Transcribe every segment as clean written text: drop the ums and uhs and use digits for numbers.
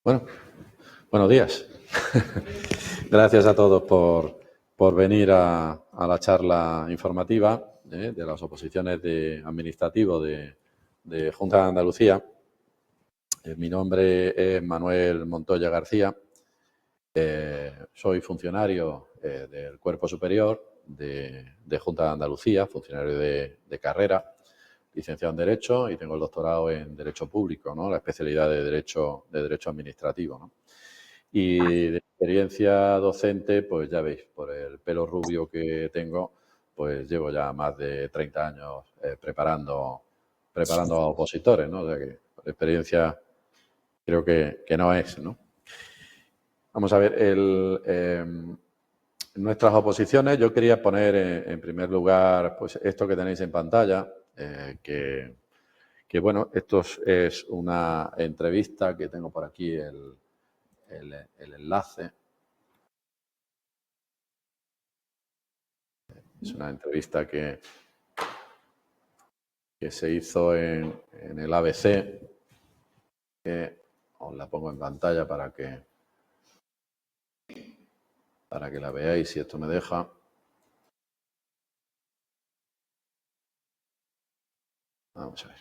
Bueno, buenos días. Gracias a todos por venir a la charla informativa de las oposiciones de administrativo de Junta de Andalucía. Mi nombre es Manuel Montoya García. Soy funcionario del Cuerpo Superior de Junta de Andalucía, funcionario de carrera, licenciado en Derecho y tengo el doctorado en Derecho Público, ¿no? La especialidad de Derecho Administrativo, ¿no? Y de experiencia docente, pues ya veis, por el pelo rubio que tengo, pues llevo ya más de 30 años preparando a opositores, ¿no? O sea que por experiencia creo que no es, ¿no? Vamos a ver, nuestras oposiciones, yo quería poner en primer lugar pues esto que tenéis en pantalla, que bueno, esto es una entrevista que tengo por aquí el enlace. Es una entrevista que se hizo en el ABC, que os la pongo en pantalla para que la veáis, si esto me deja. Vamos a ver.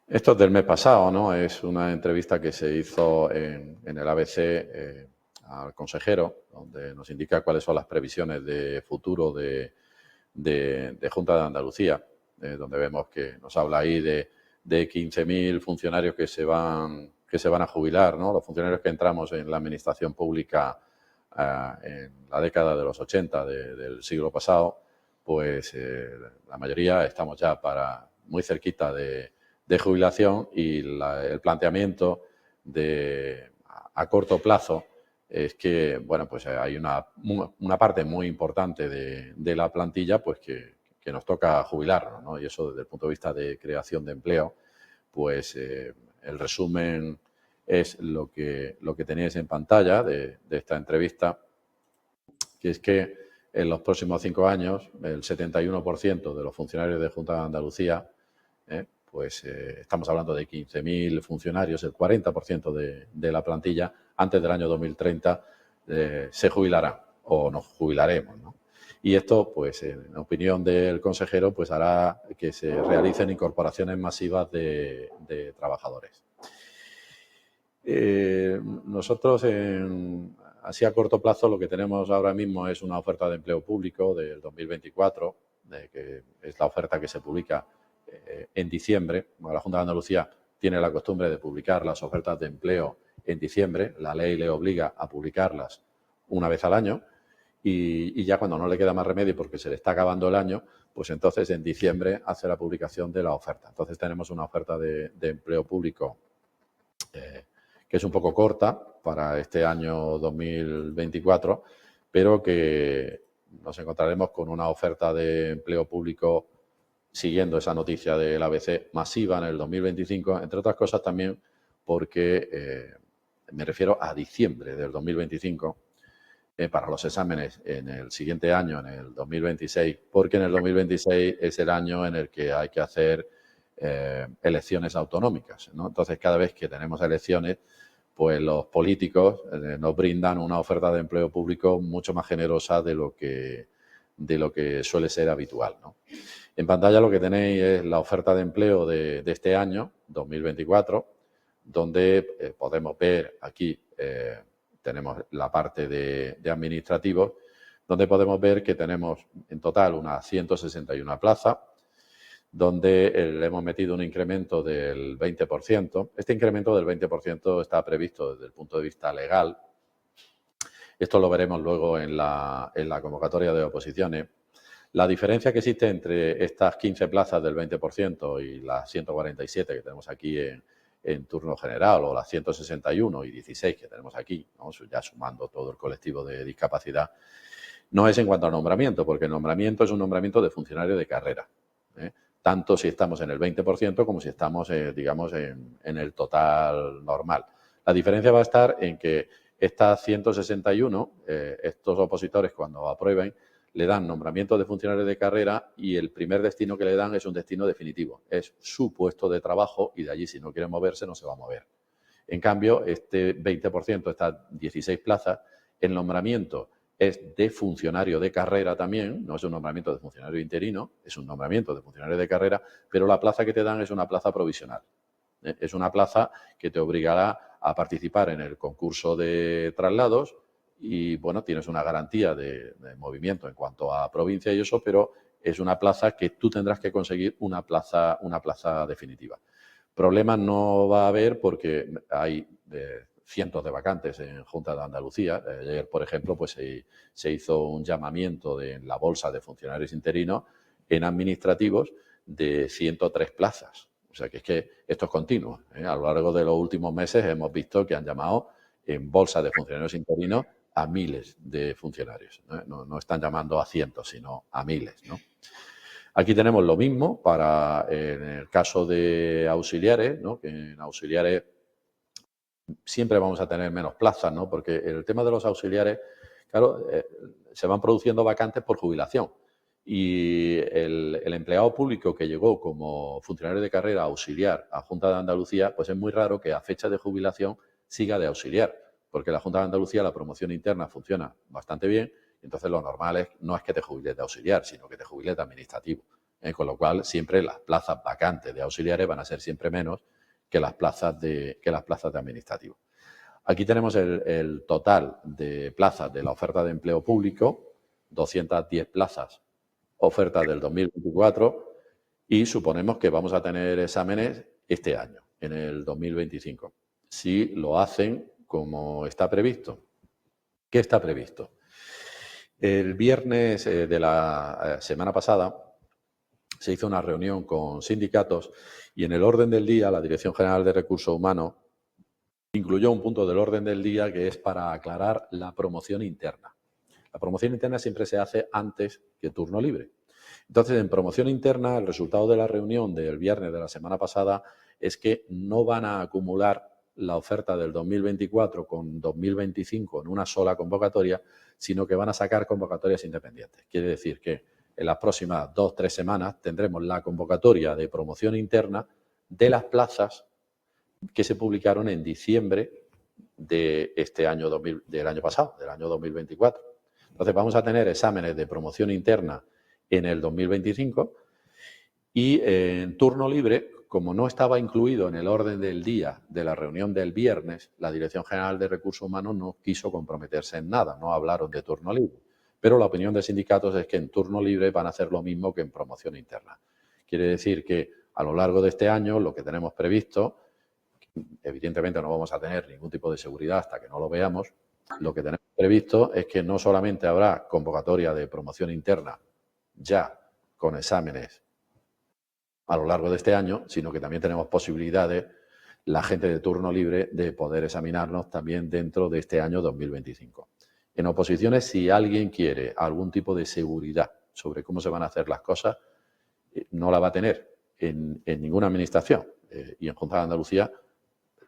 Esto es del mes pasado, ¿no? Es una entrevista que se hizo en el ABC al consejero, donde nos indica cuáles son las previsiones de futuro de Junta de Andalucía, donde vemos que nos habla ahí de 15.000 funcionarios que se van a jubilar, ¿no? Los funcionarios que entramos en la administración pública en la década de los 80 del siglo pasado, pues la mayoría estamos ya muy cerquita de jubilación y el planteamiento a corto plazo es que, bueno, pues hay una parte muy importante de la plantilla pues que nos toca jubilarnos, ¿no? Y eso desde el punto de vista de creación de empleo, pues el resumen es lo que tenéis en pantalla de esta entrevista, que es que en los próximos 5 años el 71% de los funcionarios de Junta de Andalucía, pues estamos hablando de 15.000 funcionarios, el 40% de la plantilla, antes del año 2030 se jubilará o nos jubilaremos, ¿no? Y esto, pues en opinión del consejero, pues hará que se realicen incorporaciones masivas de trabajadores. Nosotros, así a corto plazo, lo que tenemos ahora mismo es una oferta de empleo público del 2024, que es la oferta que se publica en diciembre. Bueno, la Junta de Andalucía tiene la costumbre de publicar las ofertas de empleo en diciembre. La ley le obliga a publicarlas una vez al año y ya cuando no le queda más remedio porque se le está acabando el año, pues entonces en diciembre hace la publicación de la oferta. Entonces tenemos una oferta de empleo público que es un poco corta para este año 2024, pero que nos encontraremos con una oferta de empleo público siguiendo esa noticia del ABC masiva en el 2025, entre otras cosas también porque me refiero a diciembre del 2025 para los exámenes en el siguiente año, en el 2026, porque en el 2026 es el año en el que hay que hacer elecciones autonómicas, ¿no? Entonces, cada vez que tenemos elecciones, pues los políticos nos brindan una oferta de empleo público mucho más generosa de lo que suele ser habitual, ¿no? En pantalla lo que tenéis es la oferta de empleo de este año, 2024, donde podemos ver aquí, tenemos la parte de administrativos, donde podemos ver que tenemos en total unas 161 plazas, donde le hemos metido un incremento del 20%. Este incremento del 20% está previsto desde el punto de vista legal. Esto lo veremos luego en la convocatoria de oposiciones. La diferencia que existe entre estas 15 plazas del 20% y las 147 que tenemos aquí en turno general, o las 161 y 16 que tenemos aquí, ¿no? Ya sumando todo el colectivo de discapacidad, no es en cuanto al nombramiento, porque el nombramiento es un nombramiento de funcionario de carrera, tanto si estamos en el 20% como si estamos, digamos, en el total normal. La diferencia va a estar en que estas 161, estos opositores cuando aprueben, le dan nombramiento de funcionario de carrera y el primer destino que le dan es un destino definitivo. Es su puesto de trabajo y de allí, si no quiere moverse, no se va a mover. En cambio, este 20%, estas 16 plazas, el nombramiento es de funcionario de carrera también, no es un nombramiento de funcionario interino, es un nombramiento de funcionario de carrera, pero la plaza que te dan es una plaza provisional. Es una plaza que te obligará a participar en el concurso de traslados y, bueno, tienes una garantía de movimiento en cuanto a provincia y eso, pero es una plaza que tú tendrás que conseguir una plaza definitiva. Problemas no va a haber porque hay cientos de vacantes en Junta de Andalucía. Ayer, por ejemplo, pues se hizo un llamamiento en la bolsa de funcionarios interinos en administrativos de 103 plazas. O sea, que es que esto es continuo. A lo largo de los últimos meses hemos visto que han llamado en bolsa de funcionarios interinos a miles de funcionarios. No están llamando a cientos, sino a miles, ¿no? Aquí tenemos lo mismo para en el caso de auxiliares, ¿no? Que en auxiliares siempre vamos a tener menos plazas, ¿no? Porque el tema de los auxiliares, claro, se van produciendo vacantes por jubilación. Y el empleado público que llegó como funcionario de carrera auxiliar a Junta de Andalucía, pues es muy raro que a fecha de jubilación siga de auxiliar, porque la Junta de Andalucía la promoción interna funciona bastante bien, entonces lo normal no es que te jubiles de auxiliar, sino que te jubiles de administrativo. Con lo cual, siempre las plazas vacantes de auxiliares van a ser siempre menos que las plazas de administrativo. Aquí tenemos el total de plazas de la oferta de empleo público, 210 plazas, oferta del 2024, y suponemos que vamos a tener exámenes este año, en el 2025. Si lo hacen como está previsto. ¿Qué está previsto? El viernes de la semana pasada se hizo una reunión con sindicatos y en el orden del día la Dirección General de Recursos Humanos incluyó un punto del orden del día que es para aclarar la promoción interna. La promoción interna siempre se hace antes que turno libre. Entonces, en promoción interna, el resultado de la reunión del viernes de la semana pasada es que no van a acumular la oferta del 2024 con 2025 en una sola convocatoria, sino que van a sacar convocatorias independientes. Quiere decir que en las próximas 2 o 3 semanas tendremos la convocatoria de promoción interna de las plazas que se publicaron en diciembre de este año del año pasado, del año 2024. Entonces vamos a tener exámenes de promoción interna en el 2025 y en turno libre, como no estaba incluido en el orden del día de la reunión del viernes, la Dirección General de Recursos Humanos no quiso comprometerse en nada, no hablaron de turno libre. Pero la opinión de sindicatos es que en turno libre van a hacer lo mismo que en promoción interna. Quiere decir que a lo largo de este año lo que tenemos previsto, evidentemente no vamos a tener ningún tipo de seguridad hasta que no lo veamos, lo que tenemos previsto es que no solamente habrá convocatoria de promoción interna ya con exámenes a lo largo de este año, sino que también tenemos posibilidades, la gente de turno libre, de poder examinarnos también dentro de este año 2025. En oposiciones, si alguien quiere algún tipo de seguridad sobre cómo se van a hacer las cosas, no la va a tener en ninguna administración. Y en Junta de Andalucía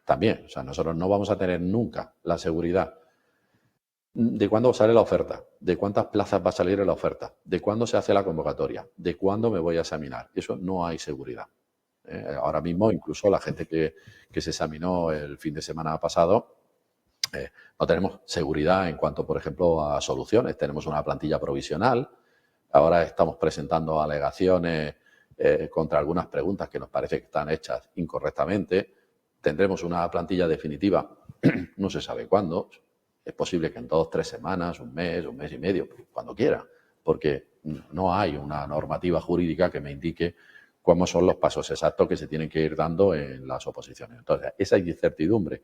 también. O sea, nosotros no vamos a tener nunca la seguridad de cuándo sale la oferta, de cuántas plazas va a salir en la oferta, de cuándo se hace la convocatoria, de cuándo me voy a examinar. Eso no hay seguridad. Ahora mismo, incluso la gente que se examinó el fin de semana pasado, no tenemos seguridad en cuanto, por ejemplo, a soluciones. Tenemos una plantilla provisional. Ahora estamos presentando alegaciones contra algunas preguntas que nos parece que están hechas incorrectamente. Tendremos una plantilla definitiva, no se sabe cuándo. Es posible que en 2 o 3 semanas, un mes y medio, cuando quiera, porque no hay una normativa jurídica que me indique cuáles son los pasos exactos que se tienen que ir dando en las oposiciones. Entonces, esa incertidumbre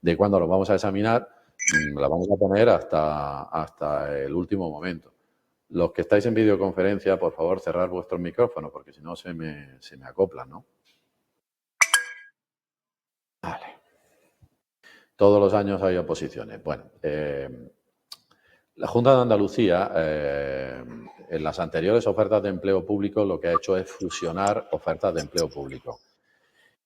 de cuándo lo vamos a examinar la vamos a poner hasta el último momento. Los que estáis en videoconferencia, por favor, cerrar vuestros micrófonos, porque si no se me acoplan, ¿no? Vale. Todos los años hay oposiciones. Bueno, la Junta de Andalucía, en las anteriores ofertas de empleo público, lo que ha hecho es fusionar ofertas de empleo público.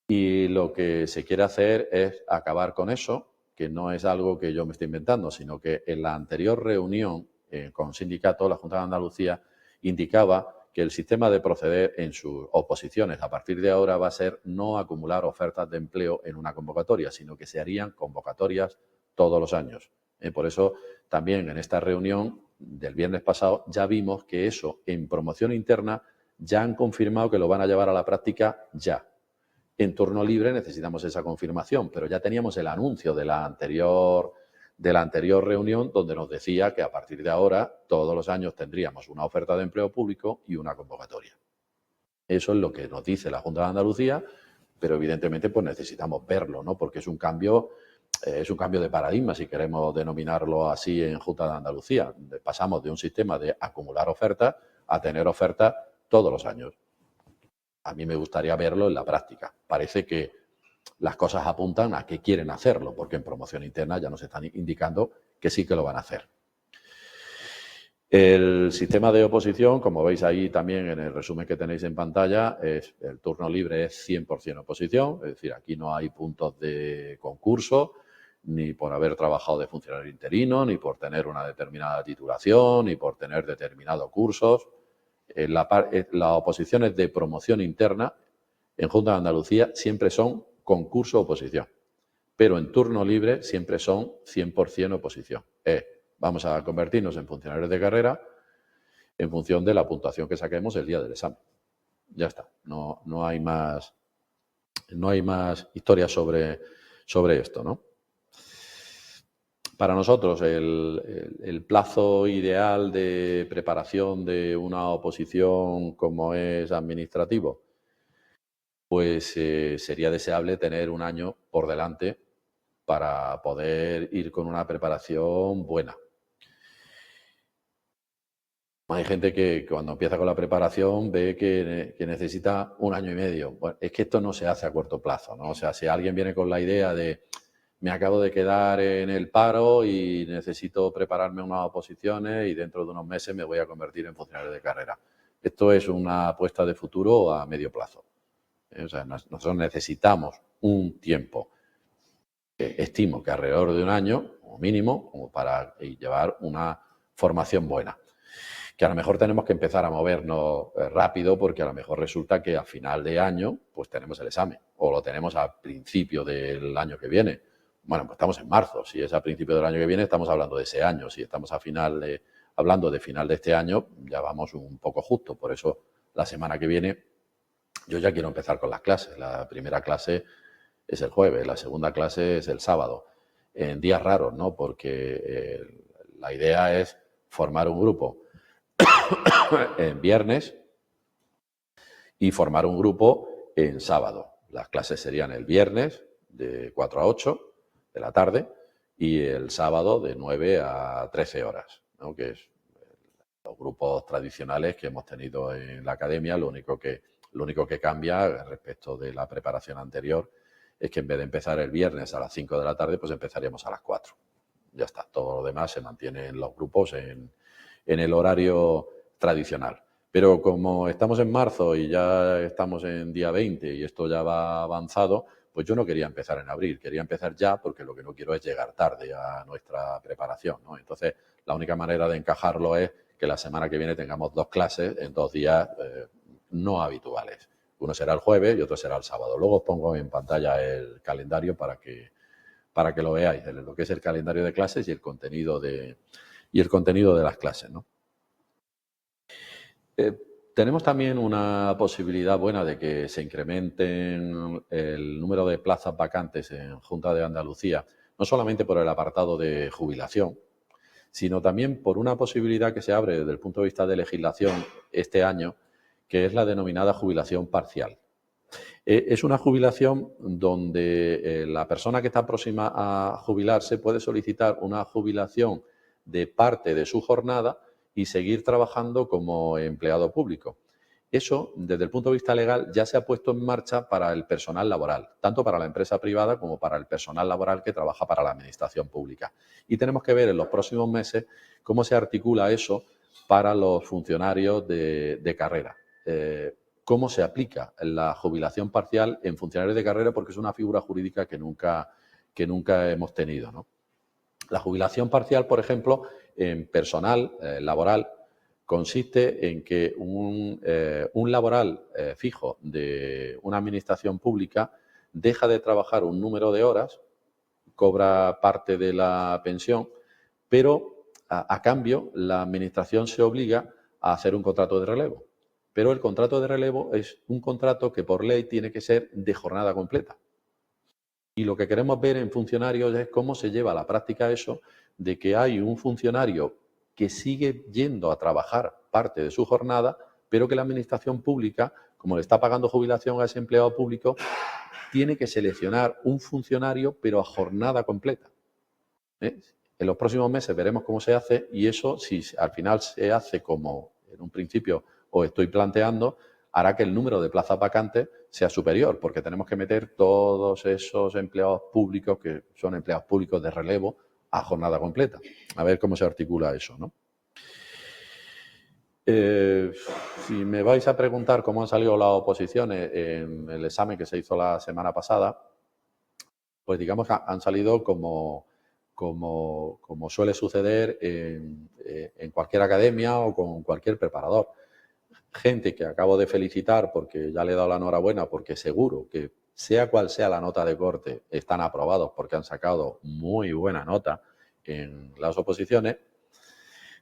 Y lo que se quiere hacer es acabar con eso, que no es algo que yo me estoy inventando, sino que en la anterior reunión con sindicatos, la Junta de Andalucía indicaba que el sistema de proceder en sus oposiciones a partir de ahora va a ser no acumular ofertas de empleo en una convocatoria, sino que se harían convocatorias todos los años. Por eso también en esta reunión del viernes pasado ya vimos que eso en promoción interna ya han confirmado que lo van a llevar a la práctica ya. En turno libre necesitamos esa confirmación, pero ya teníamos el anuncio de la anterior reunión donde nos decía que a partir de ahora todos los años tendríamos una oferta de empleo público y una convocatoria. Eso es lo que nos dice la Junta de Andalucía, pero evidentemente pues necesitamos verlo, ¿no? Porque es un cambio de paradigma, si queremos denominarlo así en Junta de Andalucía. Pasamos de un sistema de acumular ofertas a tener ofertas todos los años. A mí me gustaría verlo en la práctica. Parece que las cosas apuntan a que quieren hacerlo, porque en promoción interna ya nos están indicando que sí que lo van a hacer. El sistema de oposición, como veis ahí también en el resumen que tenéis en pantalla, el turno libre es 100% oposición, es decir, aquí no hay puntos de concurso, ni por haber trabajado de funcionario interino, ni por tener una determinada titulación, ni por tener determinados cursos. Las oposiciones de promoción interna en Junta de Andalucía siempre son concurso-oposición, pero en turno libre siempre son 100% oposición. Vamos a convertirnos en funcionarios de carrera en función de la puntuación que saquemos el día del examen. Ya está, no hay más historias sobre esto, ¿no? Para nosotros el plazo ideal de preparación de una oposición como es administrativo, pues sería deseable tener un año por delante para poder ir con una preparación buena. Hay gente que cuando empieza con la preparación ve que necesita un año y medio. Bueno, es que esto no se hace a corto plazo, ¿no? O sea, si alguien viene con la idea de me acabo de quedar en el paro y necesito prepararme unas oposiciones y dentro de unos meses me voy a convertir en funcionario de carrera. Esto es una apuesta de futuro a medio plazo. O sea, nosotros necesitamos un tiempo, estimo que alrededor de un año, como mínimo, como para llevar una formación buena. Que a lo mejor tenemos que empezar a movernos rápido porque a lo mejor resulta que a final de año pues tenemos el examen o lo tenemos a principio del año que viene. Bueno, pues estamos en marzo. Si es a principio del año que viene, estamos hablando de ese año. Si estamos hablando de final de este año, ya vamos un poco justo. Por eso la semana que viene yo ya quiero empezar con las clases. La primera clase es el jueves, la segunda clase es el sábado. En días raros, ¿no? Porque la idea es formar un grupo en viernes y formar un grupo en sábado. Las clases serían el viernes de 4 a 8 de la tarde y el sábado de 9 a 13 horas, ¿no? Que es los grupos tradicionales que hemos tenido en la academia. Lo único que cambia respecto de la preparación anterior es que en vez de empezar el viernes a las 5 de la tarde, pues empezaríamos a las 4. Ya está, todo lo demás se mantiene en los grupos en el horario tradicional. Pero como estamos en marzo y ya estamos en día 20 y esto ya va avanzado, pues yo no quería empezar en abril, quería empezar ya porque lo que no quiero es llegar tarde a nuestra preparación, ¿no? Entonces, la única manera de encajarlo es que la semana que viene tengamos 2 clases en 2 días no habituales. Uno será el jueves y otro será el sábado. Luego os pongo en pantalla el calendario para que lo veáis, lo que es el calendario de clases y el contenido de las clases, ¿no? Tenemos también una posibilidad buena de que se incrementen el número de plazas vacantes en Junta de Andalucía, no solamente por el apartado de jubilación, sino también por una posibilidad que se abre desde el punto de vista de legislación este año, que es la denominada jubilación parcial. Es una jubilación donde la persona que está próxima a jubilarse puede solicitar una jubilación de parte de su jornada y seguir trabajando como empleado público. Eso, desde el punto de vista legal, ya se ha puesto en marcha para el personal laboral, tanto para la empresa privada como para el personal laboral que trabaja para la administración pública. Y tenemos que ver en los próximos meses cómo se articula eso para los funcionarios de carrera. Cómo se aplica la jubilación parcial en funcionarios de carrera, porque es una figura jurídica que nunca hemos tenido, ¿no? La jubilación parcial, por ejemplo, en personal laboral, consiste en que un laboral fijo de una administración pública deja de trabajar un número de horas, cobra parte de la pensión, pero a cambio la administración se obliga a hacer un contrato de relevo. Pero el contrato de relevo es un contrato que por ley tiene que ser de jornada completa. Y lo que queremos ver en funcionarios es cómo se lleva a la práctica eso de que hay un funcionario que sigue yendo a trabajar parte de su jornada, pero que la administración pública, como le está pagando jubilación a ese empleado público, tiene que seleccionar un funcionario, pero a jornada completa. En los próximos meses veremos cómo se hace y eso, si al final se hace como en un principio os estoy planteando, hará que el número de plazas vacantes sea superior, porque tenemos que meter todos esos empleados públicos, que son empleados públicos de relevo, a jornada completa. A ver cómo se articula eso, ¿no? Si me vais a preguntar cómo han salido las oposiciones en el examen que se hizo la semana pasada, pues digamos que han salido como suele suceder en cualquier academia o con cualquier preparador. Gente que acabo de felicitar porque ya le he dado la enhorabuena, porque seguro que sea cual sea la nota de corte, están aprobados porque han sacado muy buena nota en las oposiciones.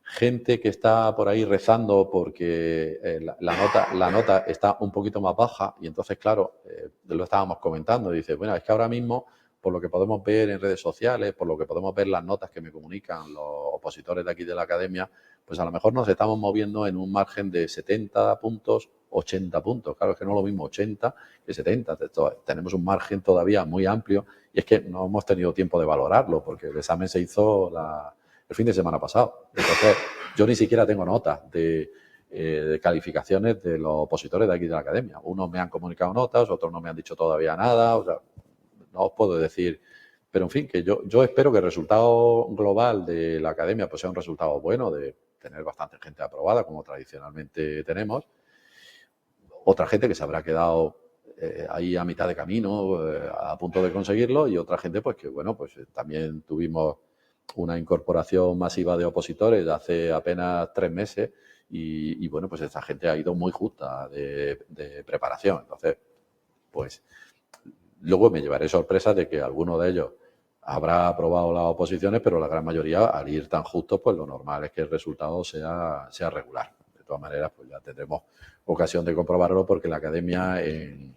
Gente que está por ahí rezando porque la nota está un poquito más baja y entonces, claro, lo estábamos comentando, dice, bueno, es que ahora mismo, por lo que podemos ver en redes sociales, por lo que podemos ver las notas que me comunican los opositores de aquí de la academia, pues a lo mejor nos estamos moviendo en un margen de 70 puntos, 80 puntos. Claro, es que no es lo mismo 80 que 70. Tenemos un margen todavía muy amplio y es que no hemos tenido tiempo de valorarlo porque el examen se hizo el fin de semana pasado. Entonces, yo ni siquiera tengo notas de calificaciones de los opositores de aquí de la academia. Unos me han comunicado notas, otros no me han dicho todavía nada. O sea, no os puedo decir. Pero, en fin, que yo espero que el resultado global de la academia pues sea un resultado bueno, de tener bastante gente aprobada, como tradicionalmente tenemos. Otra gente que se habrá quedado ahí a mitad de camino, a punto de conseguirlo, y otra gente pues que, bueno, pues también tuvimos una incorporación masiva de opositores hace apenas 3 meses y bueno, pues esta gente ha ido muy justa de preparación. Entonces, pues luego me llevaré sorpresa de que alguno de ellos habrá aprobado las oposiciones, pero la gran mayoría, al ir tan justos, pues lo normal es que el resultado sea regular. De todas maneras, pues ya tendremos ocasión de comprobarlo porque la academia en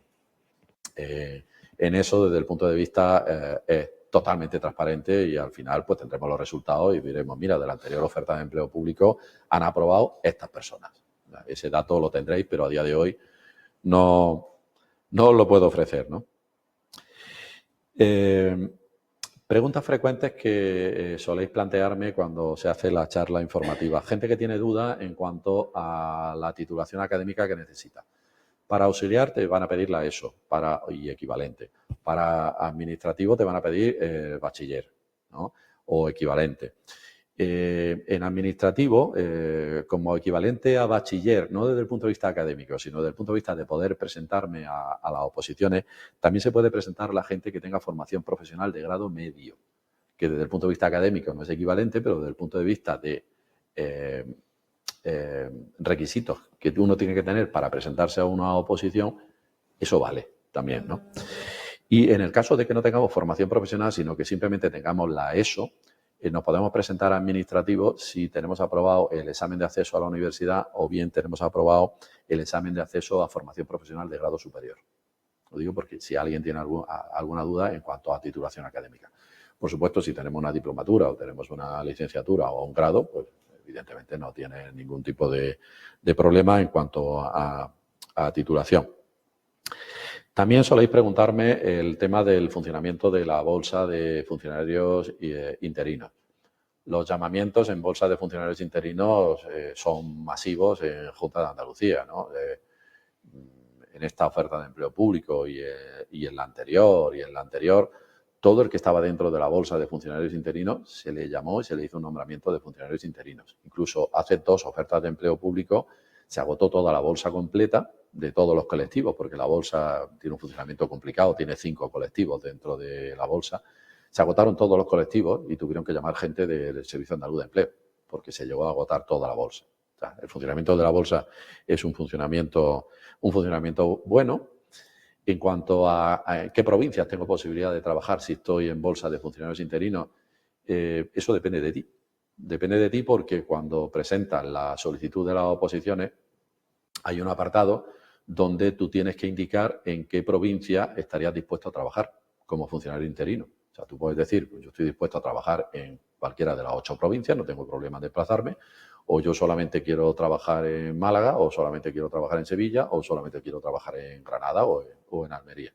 eso, desde el punto de vista, es totalmente transparente y al final pues tendremos los resultados y diremos, mira, de la anterior oferta de empleo público han aprobado estas personas. Ese dato lo tendréis, pero a día de hoy no os lo puedo ofrecer, ¿no? Preguntas frecuentes que soléis plantearme cuando se hace la charla informativa. Gente que tiene dudas en cuanto a la titulación académica que necesita. Para auxiliar te van a pedir la ESO y equivalente. Para administrativo te van a pedir bachiller, ¿no? O equivalente. En administrativo, como equivalente a bachiller, no desde el punto de vista académico, sino desde el punto de vista de poder presentarme a las oposiciones, también se puede presentar la gente que tenga formación profesional de grado medio, que desde el punto de vista académico no es equivalente, pero desde el punto de vista de requisitos que uno tiene que tener para presentarse a una oposición, eso vale también, ¿no? Y en el caso de que no tengamos formación profesional, sino que simplemente tengamos la ESO, nos podemos presentar a administrativo si tenemos aprobado el examen de acceso a la universidad o bien tenemos aprobado el examen de acceso a formación profesional de grado superior. Lo digo porque si alguien tiene alguna duda en cuanto a titulación académica. Por supuesto, si tenemos una diplomatura o tenemos una licenciatura o un grado, pues evidentemente no tiene ningún tipo de problema en cuanto a titulación. También soléis preguntarme el tema del funcionamiento de la bolsa de funcionarios interinos. Los llamamientos en bolsa de funcionarios interinos son masivos en Junta de Andalucía, ¿no? En esta oferta de empleo público y en la anterior, todo el que estaba dentro de la bolsa de funcionarios interinos se le llamó y se le hizo un nombramiento de funcionarios interinos. Incluso hace 2 ofertas de empleo público se agotó toda la bolsa completa de todos los colectivos, porque la bolsa tiene un funcionamiento complicado, tiene 5 colectivos dentro de la bolsa. Se agotaron todos los colectivos y tuvieron que llamar gente del Servicio Andaluz de Empleo, porque se llegó a agotar toda la bolsa. O sea, el funcionamiento de la bolsa es un funcionamiento bueno. En cuanto a en qué provincias tengo posibilidad de trabajar si estoy en bolsa de funcionarios interinos, eso depende de ti. Depende de ti porque cuando presentas la solicitud de las oposiciones hay un apartado donde tú tienes que indicar en qué provincia estarías dispuesto a trabajar como funcionario interino. O sea, tú puedes decir, pues yo estoy dispuesto a trabajar en cualquiera de las 8 provincias, no tengo problema en desplazarme, o yo solamente quiero trabajar en Málaga, o solamente quiero trabajar en Sevilla, o solamente quiero trabajar en Granada o en Almería.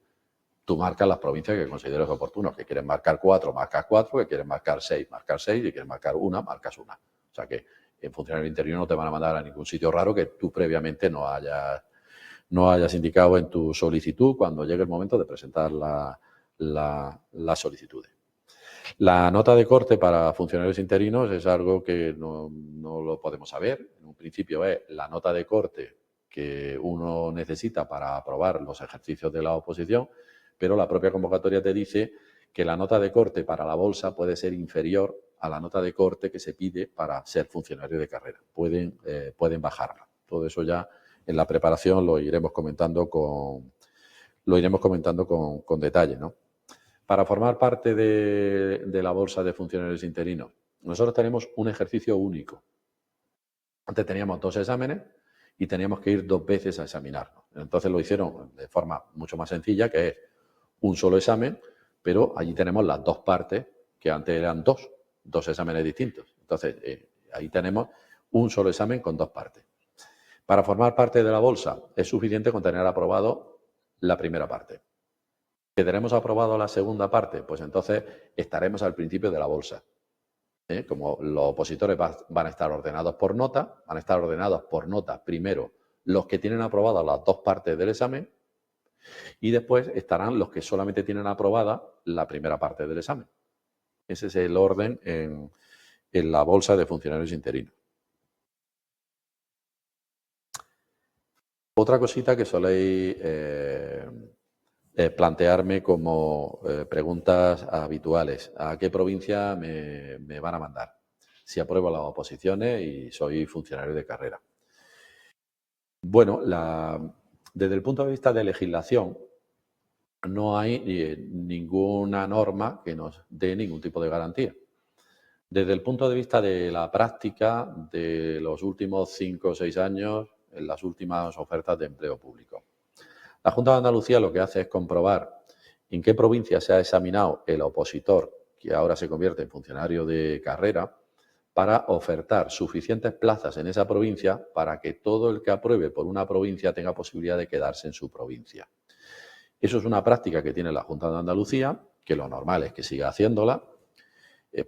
Tú marcas las provincias que consideres oportunas. Que quieres marcar 4, marcas 4, que quieres marcar 6, marcas 6, y quieres marcar 1, marcas 1. O sea que en funcionario interino no te van a mandar a ningún sitio raro que tú previamente no hayas indicado en tu solicitud cuando llegue el momento de presentar las solicitudes. La nota de corte para funcionarios interinos es algo que no lo podemos saber. En un principio es la nota de corte que uno necesita para aprobar los ejercicios de la oposición, pero la propia convocatoria te dice que la nota de corte para la bolsa puede ser inferior a la nota de corte que se pide para ser funcionario de carrera. Pueden bajarla. Todo eso ya en la preparación lo iremos comentando con detalle, ¿no? Para formar parte de la bolsa de funcionarios interinos, nosotros tenemos un ejercicio único. Antes teníamos 2 exámenes y teníamos que ir 2 veces a examinarnos. Entonces lo hicieron de forma mucho más sencilla, que es un solo examen, pero allí tenemos las 2 partes, que antes eran 2 exámenes distintos. Entonces ahí tenemos un solo examen con 2 partes. Para formar parte de la bolsa es suficiente con tener aprobado la primera parte. ¿Que tenemos aprobado la segunda parte? Pues entonces estaremos al principio de la bolsa. Como los opositores van a estar ordenados por nota, primero los que tienen aprobadas las 2 partes del examen y después estarán los que solamente tienen aprobada la primera parte del examen. Ese es el orden en la bolsa de funcionarios interinos. Otra cosita que soléis plantearme como preguntas habituales. ¿A qué provincia me van a mandar? Si apruebo las oposiciones y soy funcionario de carrera. Bueno, desde el punto de vista de legislación, no hay ninguna norma que nos dé ningún tipo de garantía. Desde el punto de vista de la práctica de los últimos 5 o 6 años, en las últimas ofertas de empleo público, la Junta de Andalucía lo que hace es comprobar en qué provincia se ha examinado el opositor, que ahora se convierte en funcionario de carrera, para ofertar suficientes plazas en esa provincia para que todo el que apruebe por una provincia tenga posibilidad de quedarse en su provincia. Eso es una práctica que tiene la Junta de Andalucía, que lo normal es que siga haciéndola,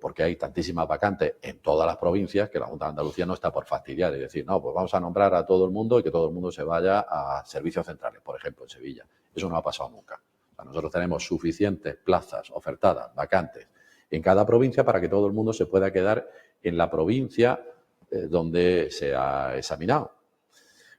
porque hay tantísimas vacantes en todas las provincias que la Junta de Andalucía no está por fastidiar y decir, no, pues vamos a nombrar a todo el mundo y que todo el mundo se vaya a servicios centrales, por ejemplo, en Sevilla. Eso no ha pasado nunca. O sea, nosotros tenemos suficientes plazas ofertadas, vacantes, en cada provincia para que todo el mundo se pueda quedar en la provincia donde se ha examinado.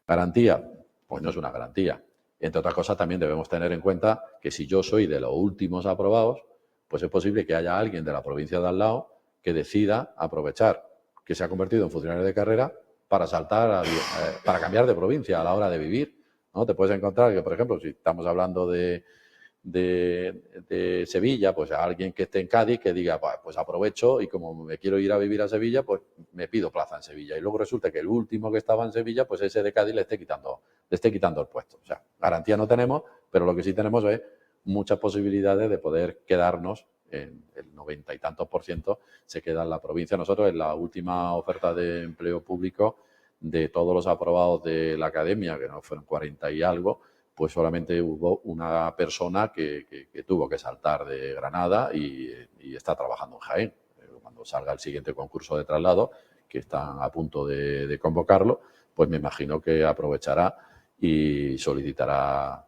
¿Garantía? Pues no es una garantía. Entre otras cosas, también debemos tener en cuenta que si yo soy de los últimos aprobados, pues es posible que haya alguien de la provincia de al lado que decida aprovechar que se ha convertido en funcionario de carrera para para cambiar de provincia a la hora de vivir, ¿no? Te puedes encontrar que, por ejemplo, si estamos hablando de Sevilla, pues a alguien que esté en Cádiz que diga, pues aprovecho y como me quiero ir a vivir a Sevilla, pues me pido plaza en Sevilla. Y luego resulta que el último que estaba en Sevilla, pues ese de Cádiz le esté quitando el puesto. O sea, garantía no tenemos, pero lo que sí tenemos es muchas posibilidades de poder quedarnos, en el 90 y tantos % se queda en la provincia. Nosotros en la última oferta de empleo público de todos los aprobados de la academia, que no fueron 40 y algo, pues solamente hubo una persona que tuvo que saltar de Granada y está trabajando en Jaén. Cuando salga el siguiente concurso de traslado, que están a punto de convocarlo, pues me imagino que aprovechará y solicitará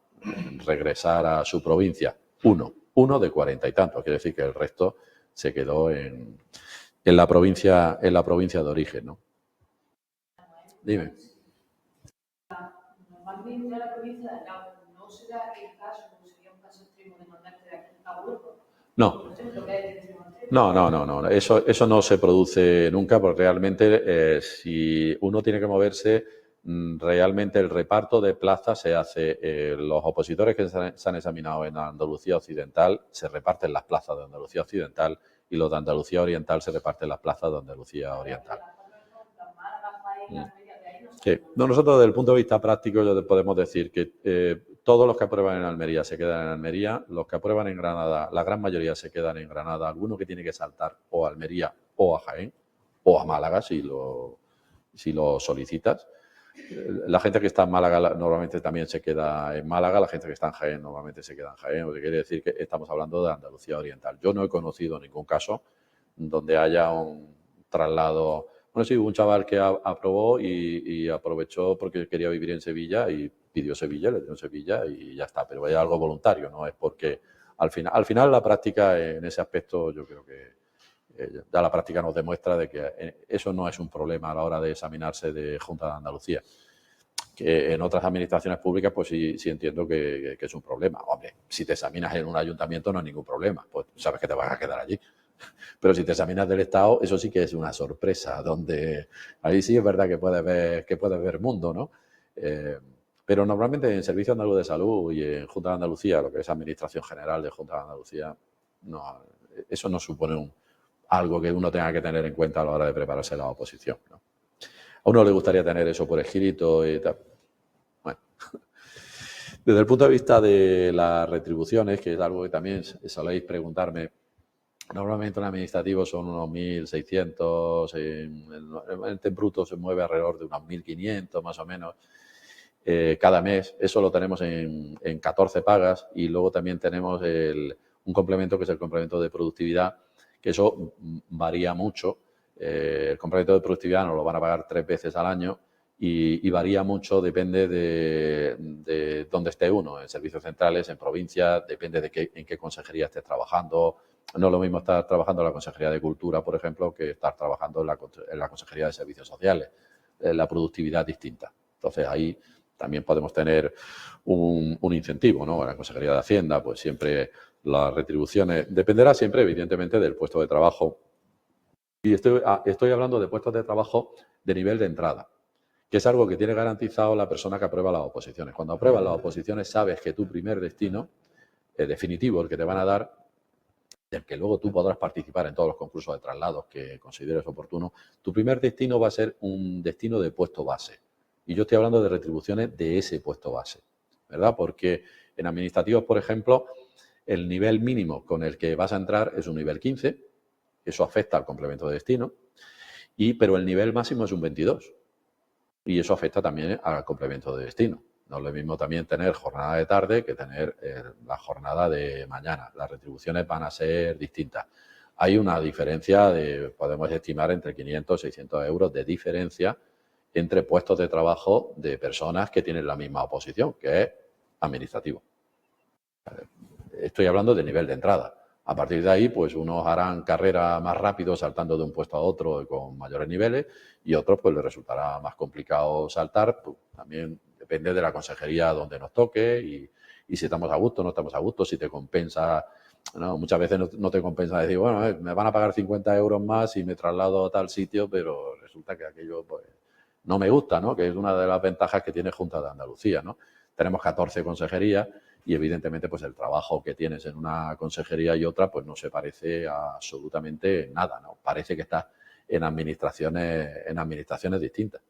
regresar a su provincia. Uno de 40 y tantos. Quiere decir que el resto se quedó en la provincia de origen, ¿no? Dime. Normalmente a la provincia de al lado, ¿no será el caso, o sería un caso extremo de mandarte de aquí a Huelva? No. No. Eso no se produce nunca, porque realmente si uno tiene que moverse, realmente el reparto de plazas se hace. Los opositores que se han examinado en Andalucía Occidental se reparten las plazas de Andalucía Occidental y los de Andalucía Oriental se reparten las plazas de Andalucía Oriental. Sí. No, nosotros desde el punto de vista práctico podemos decir que todos los que aprueban en Almería se quedan en Almería, los que aprueban en Granada, la gran mayoría se quedan en Granada, alguno que tiene que saltar o a Almería o a Jaén o a Málaga si lo solicitas. La gente que está en Málaga normalmente también se queda en Málaga, la gente que está en Jaén normalmente se queda en Jaén, o sea, quiere decir que estamos hablando de Andalucía Oriental. Yo no he conocido ningún caso donde haya un traslado. Bueno, sí, hubo un chaval que aprobó y aprovechó porque quería vivir en Sevilla y pidió Sevilla, le dio Sevilla y ya está, pero es algo voluntario, no es porque al final la práctica en ese aspecto yo creo que ya la práctica nos demuestra de que eso no es un problema a la hora de examinarse de Junta de Andalucía. Que en otras administraciones públicas, pues sí entiendo que es un problema. Hombre, si te examinas en un ayuntamiento no hay ningún problema, pues sabes que te vas a quedar allí. Pero si te examinas del Estado, eso sí que es una sorpresa, donde ahí sí es verdad que puedes ver mundo, ¿no? Pero normalmente en Servicio Andaluz de Salud y en Junta de Andalucía, lo que es Administración General de Junta de Andalucía, no, eso no supone algo que uno tenga que tener en cuenta a la hora de prepararse la oposición, ¿no? A uno le gustaría tener eso por escrito y tal. Bueno, desde el punto de vista de las retribuciones, que es algo que también soléis preguntarme, normalmente un administrativo son unos 1.600, el bruto se mueve alrededor de unos 1.500 más o menos cada mes. Eso lo tenemos en 14 pagas y luego también tenemos un complemento que es el complemento de productividad, que eso varía mucho. El complemento de productividad nos lo van a pagar 3 veces al año y varía mucho, depende de dónde esté uno, en servicios centrales, en provincias, depende de en qué consejería estés trabajando. No es lo mismo estar trabajando en la Consejería de Cultura, por ejemplo, que estar trabajando en la Consejería de Servicios Sociales. La productividad es distinta. Entonces, ahí también podemos tener un incentivo, ¿no? En la Consejería de Hacienda, pues siempre las retribuciones, dependerá siempre, evidentemente, del puesto de trabajo. Y estoy hablando de puestos de trabajo de nivel de entrada, que es algo que tiene garantizado la persona que aprueba las oposiciones. Cuando apruebas las oposiciones sabes que tu primer destino definitivo, el que te van a dar, del que luego tú podrás participar en todos los concursos de traslados que consideres oportuno, tu primer destino va a ser un destino de puesto base. Y yo estoy hablando de retribuciones de ese puesto base, ¿verdad? Porque en administrativos, por ejemplo, el nivel mínimo con el que vas a entrar es un nivel 15, eso afecta al complemento de destino, pero el nivel máximo es un 22 y eso afecta también al complemento de destino. No es lo mismo también tener jornada de tarde que tener la jornada de mañana. Las retribuciones van a ser distintas. Hay una diferencia podemos estimar entre 500 y 600 euros de diferencia entre puestos de trabajo de personas que tienen la misma oposición, que es administrativo. Estoy hablando de nivel de entrada. A partir de ahí, pues unos harán carrera más rápido saltando de un puesto a otro con mayores niveles y otros pues les resultará más complicado saltar. Pues, también depende de la consejería donde nos toque y si estamos a gusto, no estamos a gusto, si te compensa. No, muchas veces no te compensa decir, bueno, me van a pagar 50 euros más y me traslado a tal sitio, pero resulta que aquello pues no me gusta, ¿no? Que es una de las ventajas que tiene Junta de Andalucía, ¿no? Tenemos 14 consejerías y evidentemente pues el trabajo que tienes en una consejería y otra pues no se parece a absolutamente nada, ¿no? Parece que estás en administraciones distintas.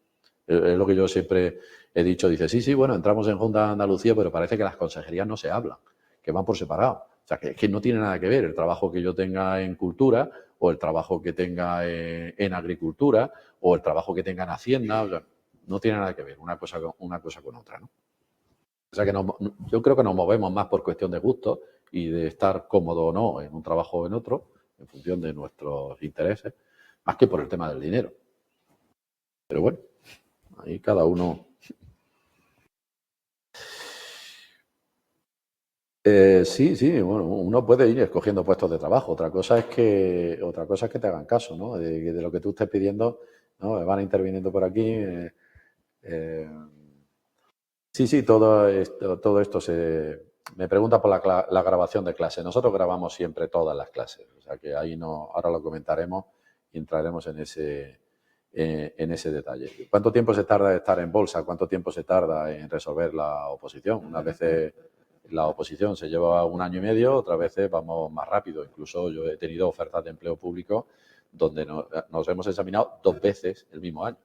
Es lo que yo siempre he dicho, dice, sí, bueno, entramos en Junta de Andalucía, pero parece que las consejerías no se hablan, que van por separado. O sea, que no tiene nada que ver el trabajo que yo tenga en cultura o el trabajo que tenga en agricultura o el trabajo que tenga en Hacienda. O sea, no tiene nada que ver una cosa con otra, ¿no? O sea que yo creo que nos movemos más por cuestión de gusto y de estar cómodo o no en un trabajo o en otro, en función de nuestros intereses, más que por el tema del dinero. Pero bueno, ahí cada uno. Sí, bueno, uno puede ir escogiendo puestos de trabajo. Otra cosa es que te hagan caso, ¿no? De lo que tú estés pidiendo, ¿no? Van interviniendo por aquí. Sí, todo esto me pregunta por la grabación de clase. Nosotros grabamos siempre todas las clases. sea que ahí no, ahora lo comentaremos y entraremos en ese detalle. ¿Cuánto tiempo se tarda en estar en bolsa? ¿Cuánto tiempo se tarda en resolver la oposición? Unas veces la oposición se lleva 1 año y medio, otras veces vamos más rápido. Incluso yo he tenido ofertas de empleo público donde nos hemos examinado 2 veces el mismo año.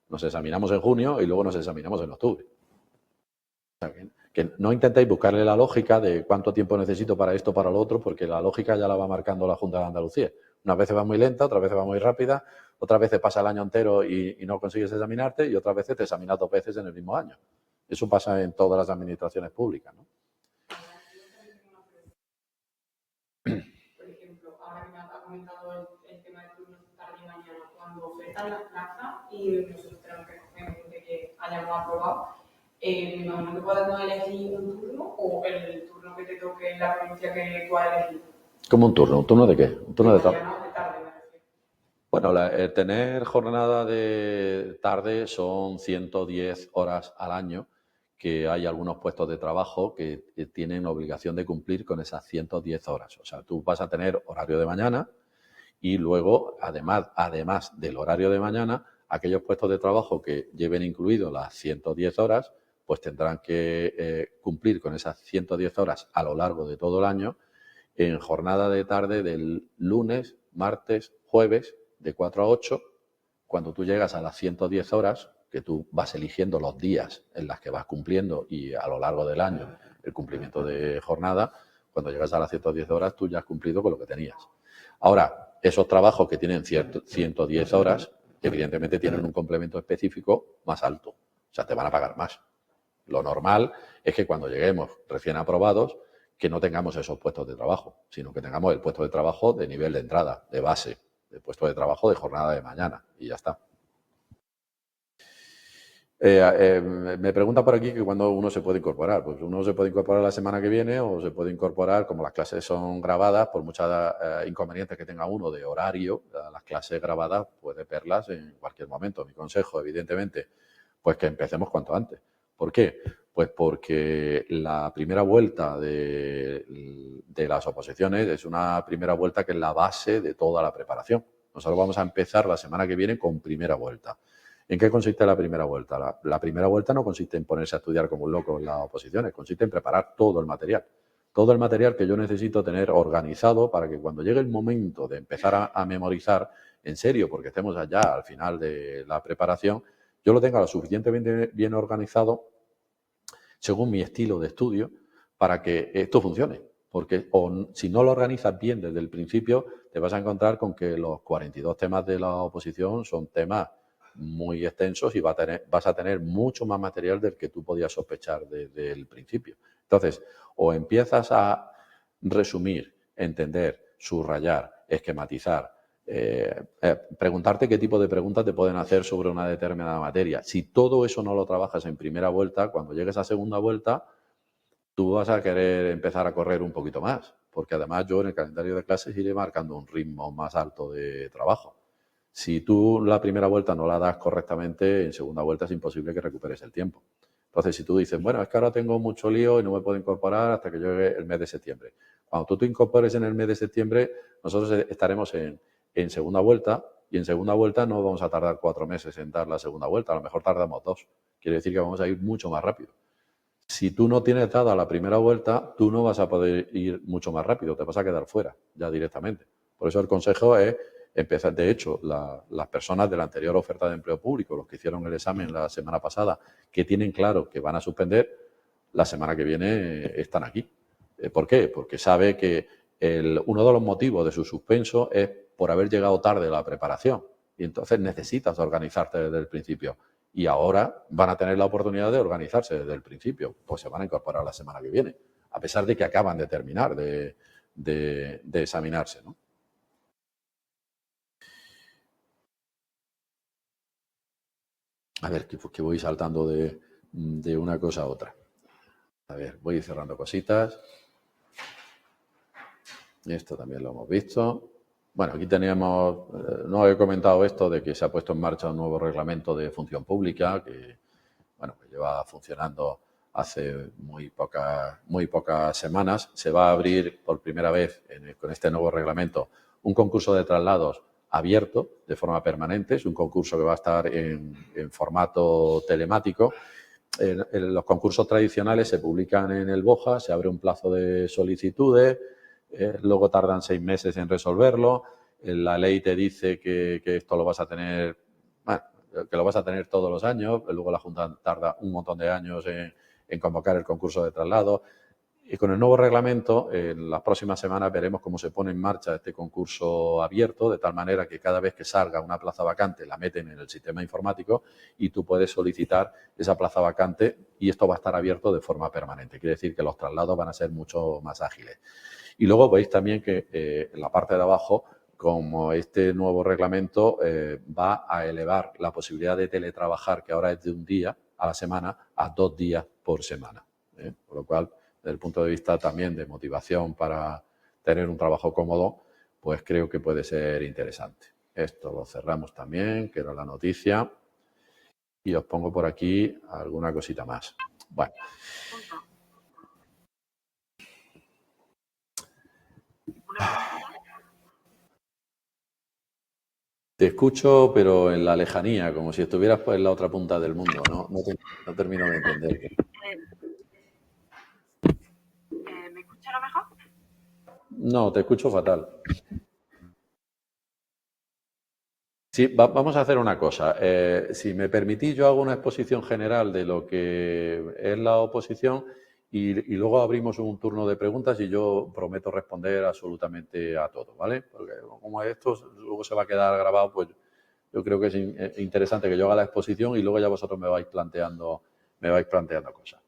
Nos examinamos en junio y luego nos examinamos en octubre. O sea, que no intentéis buscarle la lógica de cuánto tiempo necesito para esto, para lo otro, porque la lógica ya la va marcando la Junta de Andalucía. Unas veces va muy lenta, otras veces va muy rápida, otras veces pasa el año entero y no consigues examinarte y otras veces te examinas 2 veces en el mismo año. Eso pasa en todas las administraciones públicas, ¿no? Por ejemplo, ahora que me ha comentado el tema de turnos tarde y mañana, cuando ofertan las plazas y nosotros tenemos que coger gente que hayamos aprobado, me imagino que podemos elegir un turno o el turno que te toque en la provincia que tú has elegido. ¿Cómo un turno? ¿Un turno de qué? ¿Un turno de tarde? Mañana o de tarde, me refiero. Bueno, el tener jornada de tarde son 110 horas al año, que hay algunos puestos de trabajo que tienen obligación de cumplir con esas 110 horas. O sea, tú vas a tener horario de mañana y luego, además del horario de mañana, aquellos puestos de trabajo que lleven incluido las 110 horas, pues tendrán que cumplir con esas 110 horas a lo largo de todo el año en jornada de tarde del lunes, martes, jueves, de 4 a 8, cuando tú llegas a las 110 horas, que tú vas eligiendo los días en las que vas cumpliendo y a lo largo del año el cumplimiento de jornada, cuando llegas a las 110 horas tú ya has cumplido con lo que tenías. Ahora, esos trabajos que tienen 110 horas, evidentemente tienen un complemento específico más alto, o sea, te van a pagar más. Lo normal es que cuando lleguemos recién aprobados, que no tengamos esos puestos de trabajo, sino que tengamos el puesto de trabajo de nivel de entrada, de base, el puesto de trabajo de jornada de mañana y ya está. Me pregunta por aquí que cuándo uno se puede incorporar. Pues uno se puede incorporar la semana que viene o se puede incorporar, como las clases son grabadas, por muchos inconvenientes que tenga uno de horario, las clases grabadas puede verlas en cualquier momento. Mi consejo, evidentemente, pues que empecemos cuanto antes. ¿Por qué? Pues porque la primera vuelta de las oposiciones es una primera vuelta que es la base de toda la preparación. Nosotros vamos a empezar la semana que viene con primera vuelta. ¿En qué consiste la primera vuelta? La primera vuelta no consiste en ponerse a estudiar como un loco en las oposiciones, consiste en preparar todo el material. Todo el material que yo necesito tener organizado para que cuando llegue el momento de empezar a memorizar, en serio, porque estemos allá al final de la preparación, yo lo tenga lo suficientemente bien organizado según mi estilo de estudio para que esto funcione. Porque si no lo organizas bien desde el principio, te vas a encontrar con que los 42 temas de la oposición son temas muy extensos y vas a tener mucho más material del que tú podías sospechar desde el principio. Entonces, o empiezas a resumir, entender, subrayar, esquematizar, preguntarte qué tipo de preguntas te pueden hacer sobre una determinada materia. Si todo eso no lo trabajas en primera vuelta, cuando llegues a segunda vuelta, tú vas a querer empezar a correr un poquito más, porque además yo en el calendario de clases iré marcando un ritmo más alto de trabajo. Si tú la primera vuelta no la das correctamente, en segunda vuelta es imposible que recuperes el tiempo. Entonces, si tú dices, bueno, es que ahora tengo mucho lío y no me puedo incorporar hasta que llegue el mes de septiembre. Cuando tú te incorpores en el mes de septiembre, nosotros estaremos en segunda vuelta y en segunda vuelta no vamos a tardar 4 meses en dar la segunda vuelta, a lo mejor tardamos 2. Quiere decir que vamos a ir mucho más rápido. Si tú no tienes dada la primera vuelta, tú no vas a poder ir mucho más rápido, te vas a quedar fuera ya directamente. Por eso el consejo es empezar. De hecho, las personas de la anterior oferta de empleo público, los que hicieron el examen la semana pasada, que tienen claro que van a suspender, la semana que viene están aquí. ¿Por qué? Porque sabe que uno de los motivos de su suspenso es por haber llegado tarde a la preparación. Y entonces necesitas organizarte desde el principio. Y ahora van a tener la oportunidad de organizarse desde el principio. Pues se van a incorporar la semana que viene, a pesar de que acaban de terminar de examinarse, ¿no? A ver, que voy saltando de una cosa a otra. A ver, voy cerrando cositas. Esto también lo hemos visto. Bueno, aquí teníamos, no he comentado esto de que se ha puesto en marcha un nuevo reglamento de función pública que, bueno, que lleva funcionando hace muy pocas semanas. Se va a abrir por primera vez con este nuevo reglamento un concurso de traslados abierto de forma permanente. Es un concurso que va a estar en formato telemático. Los concursos tradicionales se publican en el BOJA, se abre un plazo de solicitudes, luego tardan 6 meses en resolverlo. La ley te dice que esto lo vas a tener, bueno, que lo vas a tener todos los años. Luego la Junta tarda un montón de años en convocar el concurso de traslado. Y con el nuevo reglamento, en las próximas semanas veremos cómo se pone en marcha este concurso abierto, de tal manera que cada vez que salga una plaza vacante la meten en el sistema informático y tú puedes solicitar esa plaza vacante, y esto va a estar abierto de forma permanente. Quiere decir que los traslados van a ser mucho más ágiles. Y luego veis también que en la parte de abajo, como este nuevo reglamento va a elevar la posibilidad de teletrabajar, que ahora es de 1 día a la semana, a 2 días por semana. Por lo cual, desde el punto de vista también de motivación para tener un trabajo cómodo, pues creo que puede ser interesante. Esto lo cerramos también, que era la noticia. Y os pongo por aquí alguna cosita más. Bueno. Te escucho, pero en la lejanía, como si estuvieras pues, en la otra punta del mundo. No termino de entender. ¿Me escucha ahora mejor? No, te escucho fatal. Sí, vamos a hacer una cosa. Si me permitís, yo hago una exposición general de lo que es la oposición y luego abrimos un turno de preguntas y yo prometo responder absolutamente a todo, ¿vale? Porque como esto luego se va a quedar grabado, pues yo creo que es interesante que yo haga la exposición y luego ya vosotros me vais planteando cosas.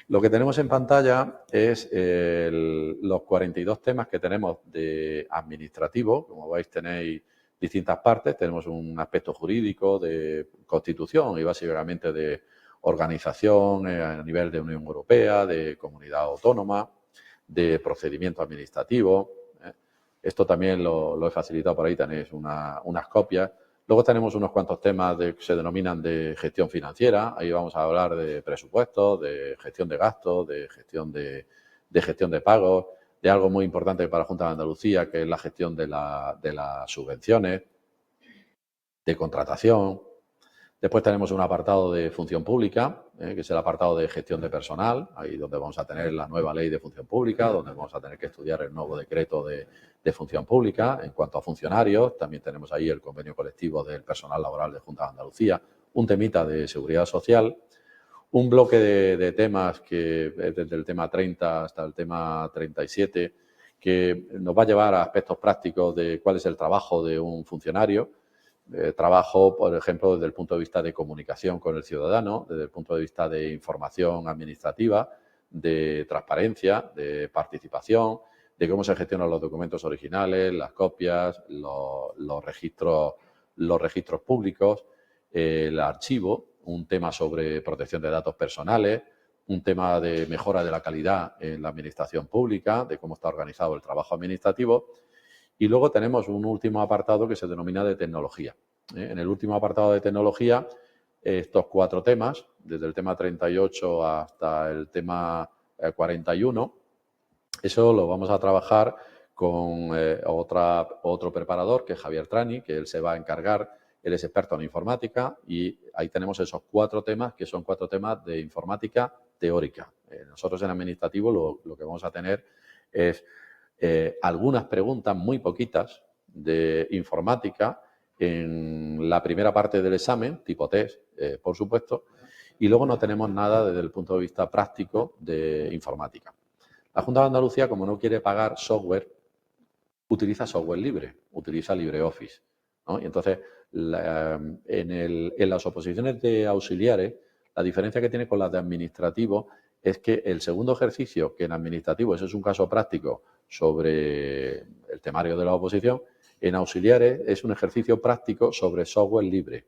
Lo que tenemos en pantalla es los 42 temas que tenemos de administrativo. Como veis, tenéis distintas partes. Tenemos un aspecto jurídico de constitución y básicamente de organización a nivel de Unión Europea, de comunidad autónoma, de procedimiento administrativo. Esto también lo he facilitado por ahí, tenéis unas copias. Luego tenemos unos cuantos temas que se denominan de gestión financiera. Ahí vamos a hablar de presupuestos, de gestión de gastos, de gestión de pagos, de algo muy importante para la Junta de Andalucía, que es la gestión de las subvenciones, de contratación. Después tenemos un apartado de función pública, que es el apartado de gestión de personal, ahí donde vamos a tener la nueva ley de función pública, donde vamos a tener que estudiar el nuevo decreto de función pública. En cuanto a funcionarios, también tenemos ahí el convenio colectivo del personal laboral de Junta de Andalucía, un temita de seguridad social, un bloque de temas que es desde el tema 30 hasta el tema 37, que nos va a llevar a aspectos prácticos de cuál es el trabajo de un funcionario. Trabajo, por ejemplo, desde el punto de vista de comunicación con el ciudadano, desde el punto de vista de información administrativa, de transparencia, de participación, de cómo se gestionan los documentos originales, las copias, los registros públicos, el archivo, un tema sobre protección de datos personales, un tema de mejora de la calidad en la administración pública, de cómo está organizado el trabajo administrativo. Y luego tenemos un último apartado que se denomina de tecnología. En el último apartado de tecnología, estos 4 temas, desde el tema 38 hasta el tema 41, eso lo vamos a trabajar con otro preparador, que es Javier Trani, que él se va a encargar, él es experto en informática, y ahí tenemos esos 4 temas, que son 4 temas de informática teórica. Nosotros en administrativo lo que vamos a tener es algunas preguntas, muy poquitas, de informática en la primera parte del examen, tipo test, por supuesto, y luego no tenemos nada desde el punto de vista práctico de informática. La Junta de Andalucía, como no quiere pagar software, utiliza software libre, utiliza LibreOffice, ¿no? Y entonces, en las oposiciones de auxiliares, la diferencia que tiene con las de administrativo es que el segundo ejercicio, que en administrativo, eso es un caso práctico sobre el temario de la oposición, en auxiliares es un ejercicio práctico sobre software libre.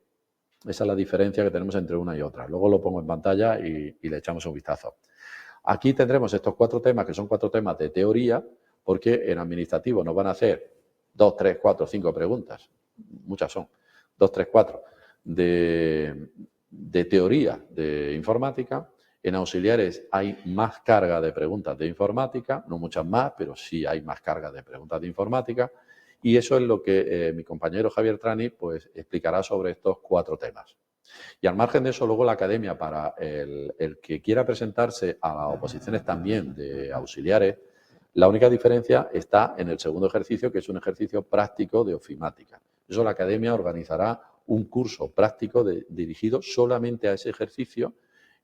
Esa es la diferencia que tenemos entre una y otra. Luego lo pongo en pantalla y le echamos un vistazo. Aquí tendremos estos 4 temas, que son 4 temas de teoría, porque en administrativo nos van a hacer 2, 3, 4, 5 preguntas, muchas son, 2, 3, 4, de teoría de informática. En auxiliares hay más carga de preguntas de informática, no muchas más, pero sí hay más carga de preguntas de informática. Y eso es lo que mi compañero Javier Trani pues, explicará sobre estos 4 temas. Y al margen de eso, luego la academia, para el que quiera presentarse a las oposiciones también de auxiliares, la única diferencia está en el segundo ejercicio, que es un ejercicio práctico de ofimática. Eso la academia organizará un curso práctico dirigido solamente a ese ejercicio,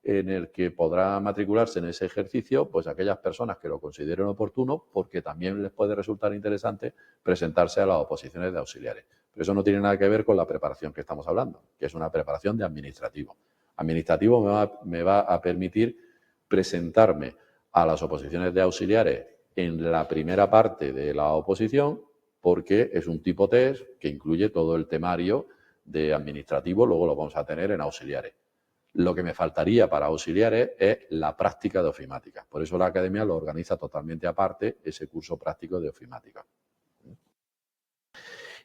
en el que podrá matricularse en ese ejercicio pues aquellas personas que lo consideren oportuno, porque también les puede resultar interesante presentarse a las oposiciones de auxiliares. Pero eso no tiene nada que ver con la preparación que estamos hablando, que es una preparación de administrativo. Administrativo me va a permitir presentarme a las oposiciones de auxiliares en la primera parte de la oposición, porque es un tipo test que incluye todo el temario de administrativo, luego lo vamos a tener en auxiliares. Lo que me faltaría para auxiliares es la práctica de ofimática. Por eso la academia lo organiza totalmente aparte, ese curso práctico de ofimática.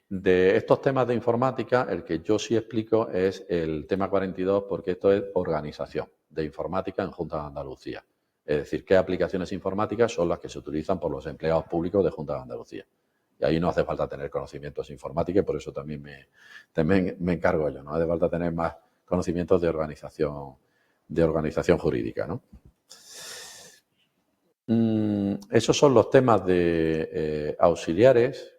De estos temas de informática, el que yo sí explico es el tema 42, porque esto es organización de informática en Junta de Andalucía. Es decir, qué aplicaciones informáticas son las que se utilizan por los empleados públicos de Junta de Andalucía. Y ahí no hace falta tener conocimientos de informática y por eso también me encargo yo. No hace falta tener más conocimientos de organización jurídica, ¿no? Esos son los temas de auxiliares,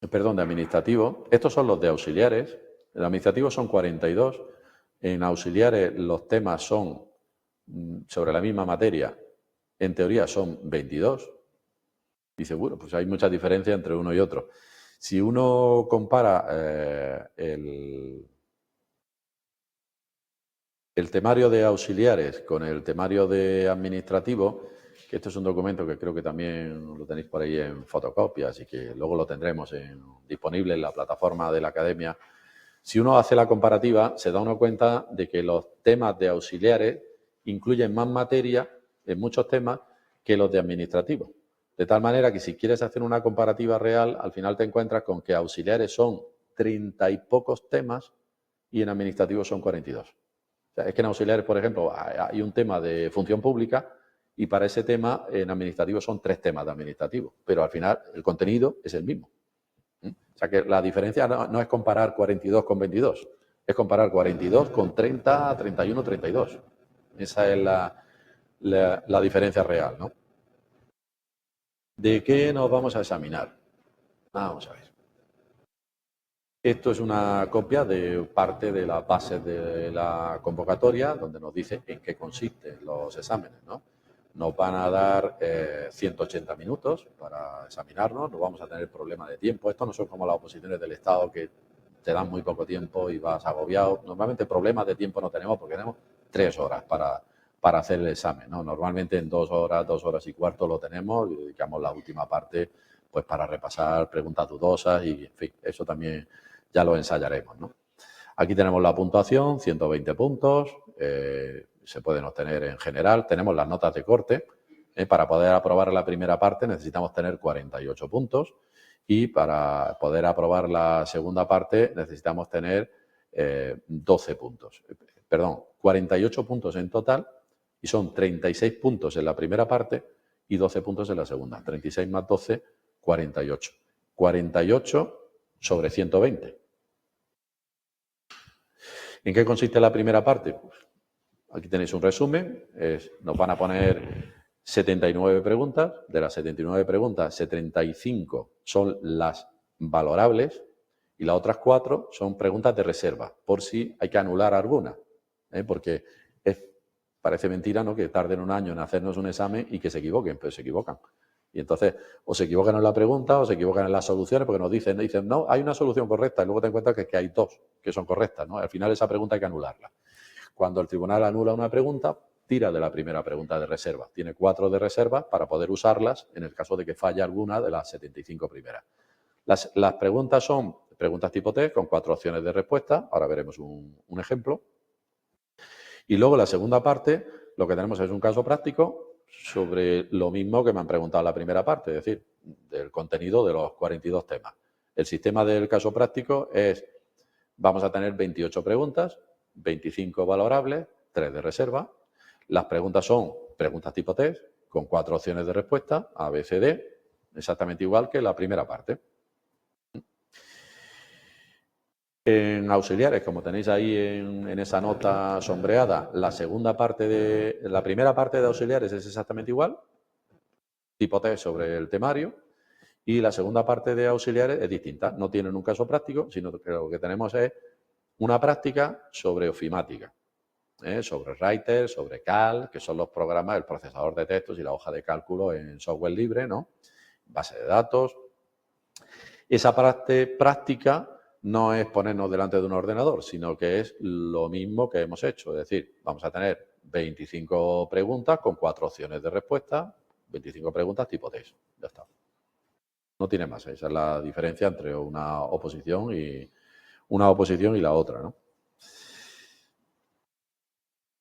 perdón, de administrativo. Estos son los de auxiliares. En administrativo son 42. En auxiliares los temas son sobre la misma materia. En teoría son 22. Dice, bueno, pues hay mucha diferencia entre uno y otro. Si uno compara el temario de auxiliares con el temario de administrativo, que esto es un documento que creo que también lo tenéis por ahí en fotocopias y que luego lo tendremos disponible en la plataforma de la academia. Si uno hace la comparativa, se da uno cuenta de que los temas de auxiliares incluyen más materia en muchos temas que los de administrativo. De tal manera que si quieres hacer una comparativa real, al final te encuentras con que auxiliares son 30 y pocos temas y en administrativo son 42. O sea, es que en auxiliares, por ejemplo, hay un tema de función pública y para ese tema en administrativo son 3 temas de administrativo, pero al final el contenido es el mismo. O sea que la diferencia no es comparar 42 con 22, es comparar 42 con 30, 31, 32. Esa es la diferencia real, ¿no? ¿De qué nos vamos a examinar? Vamos a ver. Esto es una copia de parte de las bases de la convocatoria, donde nos dice en qué consisten los exámenes, ¿no? Nos van a dar 180 minutos para examinarnos, no vamos a tener problema de tiempo. Esto no son como las oposiciones del Estado que te dan muy poco tiempo y vas agobiado. Normalmente problemas de tiempo no tenemos porque tenemos 3 horas para hacer el examen, ¿no? Normalmente en 2 horas, 2 horas y cuarto lo tenemos y dedicamos la última parte pues para repasar preguntas dudosas y, en fin, eso también ya lo ensayaremos, ¿no? Aquí tenemos la puntuación, 120 puntos, se pueden obtener en general. Tenemos las notas de corte. Para poder aprobar la primera parte necesitamos tener 48 puntos y para poder aprobar la segunda parte necesitamos tener 12 puntos. Perdón, 48 puntos en total y son 36 puntos en la primera parte y 12 puntos en la segunda. 36 más 12, 48. 48 sobre 120. ¿En qué consiste la primera parte? Pues aquí tenéis un resumen. Nos van a poner 79 preguntas. De las 79 preguntas, 75 son las valorables y las otras 4 son preguntas de reserva, por si hay que anular alguna. Porque parece mentira, ¿no?, que tarden un año en hacernos un examen y que se equivoquen, pero se equivocan. Y entonces, o se equivocan en la pregunta o se equivocan en las soluciones, porque nos dicen, no, hay una solución correcta, y luego te encuentras que hay 2 que son correctas, ¿no? Al final esa pregunta hay que anularla. Cuando el tribunal anula una pregunta, tira de la primera pregunta de reserva. Tiene 4 de reserva para poder usarlas en el caso de que falle alguna de las 75 primeras. Las preguntas son preguntas tipo test con 4 opciones de respuesta. Ahora veremos un ejemplo. Y luego la segunda parte, lo que tenemos es un caso práctico sobre lo mismo que me han preguntado en la primera parte, es decir, del contenido de los 42 temas. El sistema del caso práctico es, vamos a tener 28 preguntas, 25 valorables, 3 de reserva. Las preguntas son preguntas tipo test, con 4 opciones de respuesta, A, B, C, D, exactamente igual que la primera parte. En auxiliares, como tenéis ahí en esa nota sombreada, la primera parte de auxiliares es exactamente igual, tipo test sobre el temario, y la segunda parte de auxiliares es distinta. No tienen un caso práctico, sino que lo que tenemos es una práctica sobre ofimática, sobre Writer, sobre Cal, que son los programas, el procesador de textos y la hoja de cálculo en software libre, ¿no? Base de datos. Esa parte práctica no es ponernos delante de un ordenador, sino que es lo mismo que hemos hecho. Es decir, vamos a tener 25 preguntas con 4 opciones de respuesta, 25 preguntas tipo test. Ya está. No tiene más. Esa es la diferencia entre una oposición y la otra, ¿no?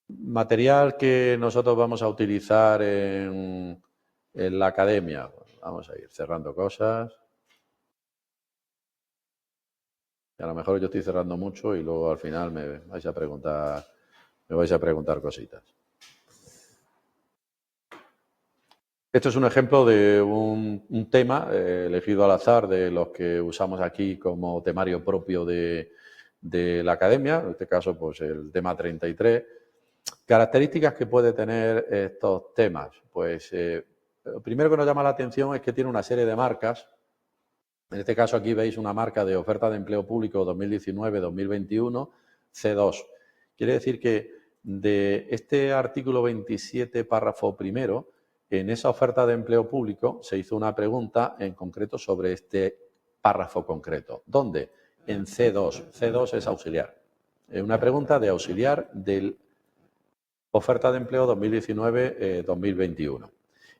Material que nosotros vamos a utilizar en la academia. Vamos a ir cerrando cosas. A lo mejor yo estoy cerrando mucho y luego al final me vais a preguntar cositas. Esto es un ejemplo de un tema elegido al azar de los que usamos aquí como temario propio de la academia, en este caso pues el tema 33. Características que puede tener estos temas. Pues lo primero que nos llama la atención es que tiene una serie de marcas. En este caso aquí veis una marca de oferta de empleo público 2019-2021, C2. Quiere decir que de este artículo 27, párrafo primero, en esa oferta de empleo público se hizo una pregunta en concreto sobre este párrafo concreto. ¿Dónde? En C2. C2 es auxiliar. Una pregunta de auxiliar del oferta de empleo 2019-2021.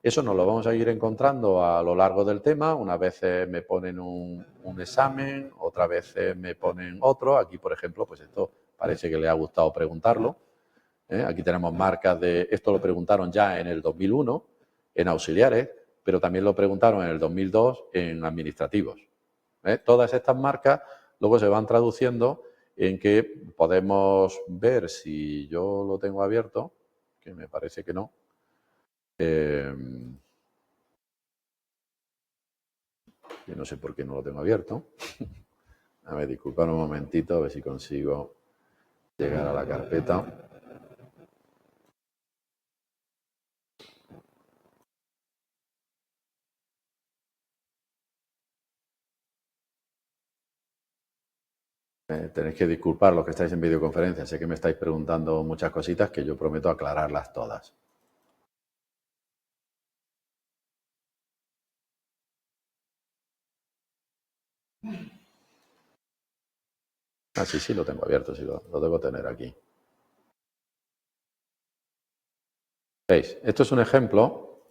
Eso nos lo vamos a ir encontrando a lo largo del tema. Unas veces me ponen un examen, otras veces me ponen otro. Aquí, por ejemplo, pues esto parece que le ha gustado preguntarlo. Aquí tenemos marcas de... Esto lo preguntaron ya en el 2001 en auxiliares, pero también lo preguntaron en el 2002 en administrativos. Todas estas marcas luego se van traduciendo en que podemos ver, si yo lo tengo abierto, que me parece que no. Yo no sé por qué no lo tengo abierto. A ver, disculpad un momentito, a ver si consigo llegar a la carpeta. Tenéis que disculpar los que estáis en videoconferencia. Sé que me estáis preguntando muchas cositas que yo prometo aclararlas todas. Ah, sí, lo tengo abierto, sí, lo debo tener aquí. ¿Veis? Esto es un ejemplo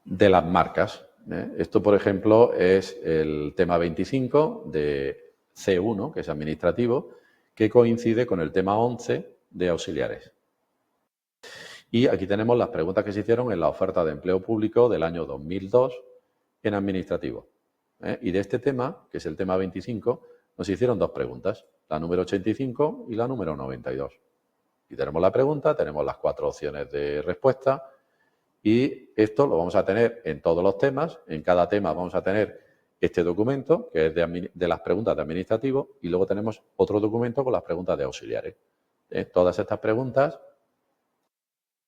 de las marcas. Esto, por ejemplo, es el tema 25 de C1, que es administrativo, que coincide con el tema 11 de auxiliares. Y aquí tenemos las preguntas que se hicieron en la oferta de empleo público del año 2002 en administrativo. Y de este tema, que es el tema 25, nos hicieron 2 preguntas, la número 85 y la número 92. Y tenemos la pregunta, tenemos las 4 opciones de respuesta y esto lo vamos a tener en todos los temas. En cada tema vamos a tener este documento, que es de las preguntas de administrativo, y luego tenemos otro documento con las preguntas de auxiliares. Todas estas preguntas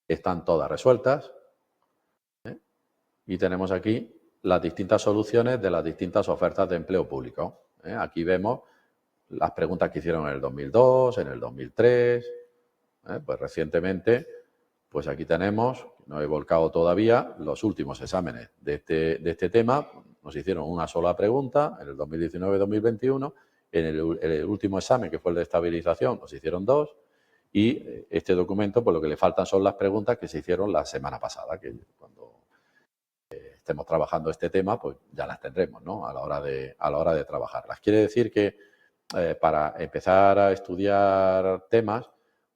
están todas resueltas y tenemos aquí las distintas soluciones de las distintas ofertas de empleo público. Aquí vemos las preguntas que hicieron en el 2002, en el 2003. Pues recientemente, pues aquí tenemos, no he volcado todavía, los últimos exámenes de este tema. Nos hicieron una sola pregunta en el 2019-2021. En el último examen, que fue el de estabilización, nos hicieron 2. Y este documento, pues lo que le faltan son las preguntas que se hicieron la semana pasada, que cuando estemos trabajando este tema, pues ya las tendremos, ¿no? A la hora de trabajarlas. Quiere decir que para empezar a estudiar temas,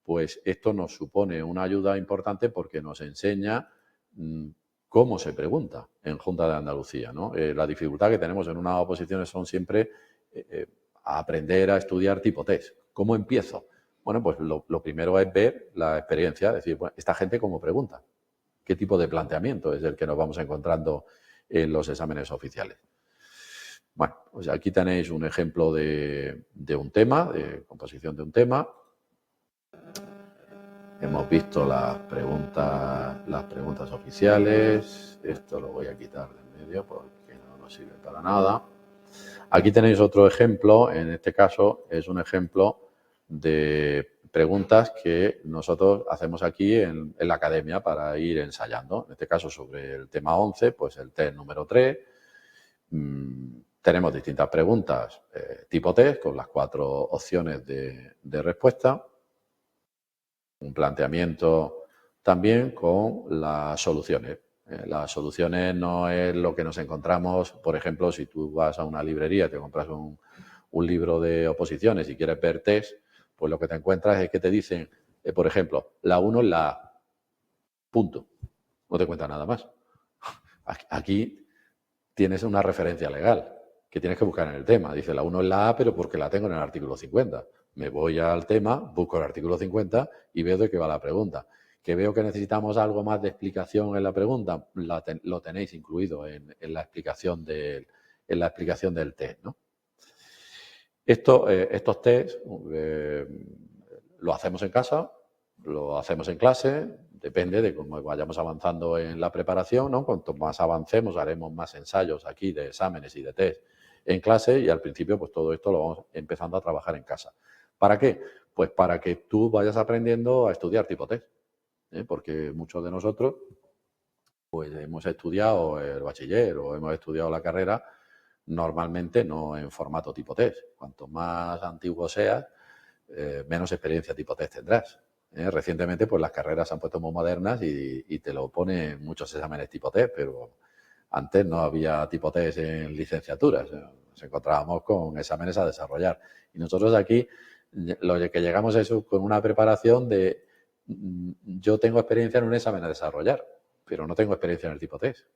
pues esto nos supone una ayuda importante porque nos enseña cómo se pregunta en Junta de Andalucía, ¿no? La dificultad que tenemos en unas oposiciones son siempre aprender a estudiar tipo test. ¿Cómo empiezo? Bueno, pues lo primero es ver la experiencia, es decir, bueno, esta gente cómo pregunta, qué tipo de planteamiento es el que nos vamos encontrando en los exámenes oficiales. Bueno, pues aquí tenéis un ejemplo de un tema, de composición de un tema. Hemos visto las preguntas oficiales. Esto lo voy a quitar de en medio porque no nos sirve para nada. Aquí tenéis otro ejemplo. En este caso es un ejemplo de preguntas que nosotros hacemos aquí en la academia para ir ensayando. En este caso sobre el tema 11, pues el test número 3. Tenemos distintas preguntas tipo test con las 4 opciones de respuesta. Un planteamiento también con las soluciones. Las soluciones no es lo que nos encontramos, por ejemplo, si tú vas a una librería y te compras un libro de oposiciones y quieres ver test, pues lo que te encuentras es que te dicen, por ejemplo, la 1 es la A, punto. No te cuenta nada más. Aquí tienes una referencia legal que tienes que buscar en el tema. Dice, la 1 es la A, pero porque la tengo en el artículo 50. Me voy al tema, busco el artículo 50 y veo de qué va la pregunta. Que veo que necesitamos algo más de explicación en la pregunta, lo tenéis incluido en la explicación del test, ¿no? Estos test lo hacemos en casa, lo hacemos en clase, depende de cómo vayamos avanzando en la preparación, ¿no? Cuanto más avancemos, haremos más ensayos aquí de exámenes y de test en clase y al principio pues todo esto lo vamos empezando a trabajar en casa. ¿Para qué? Pues para que tú vayas aprendiendo a estudiar tipo test, porque muchos de nosotros pues hemos estudiado el bachiller o hemos estudiado la carrera normalmente no en formato tipo test. Cuanto más antiguo seas, menos experiencia tipo test tendrás. Recientemente pues las carreras se han puesto muy modernas y te lo ponen muchos exámenes tipo test, pero antes no había tipo test en licenciaturas. Nos encontrábamos con exámenes a desarrollar. Y nosotros aquí lo que llegamos es con una preparación de yo tengo experiencia en un examen a desarrollar, pero no tengo experiencia en el tipo test.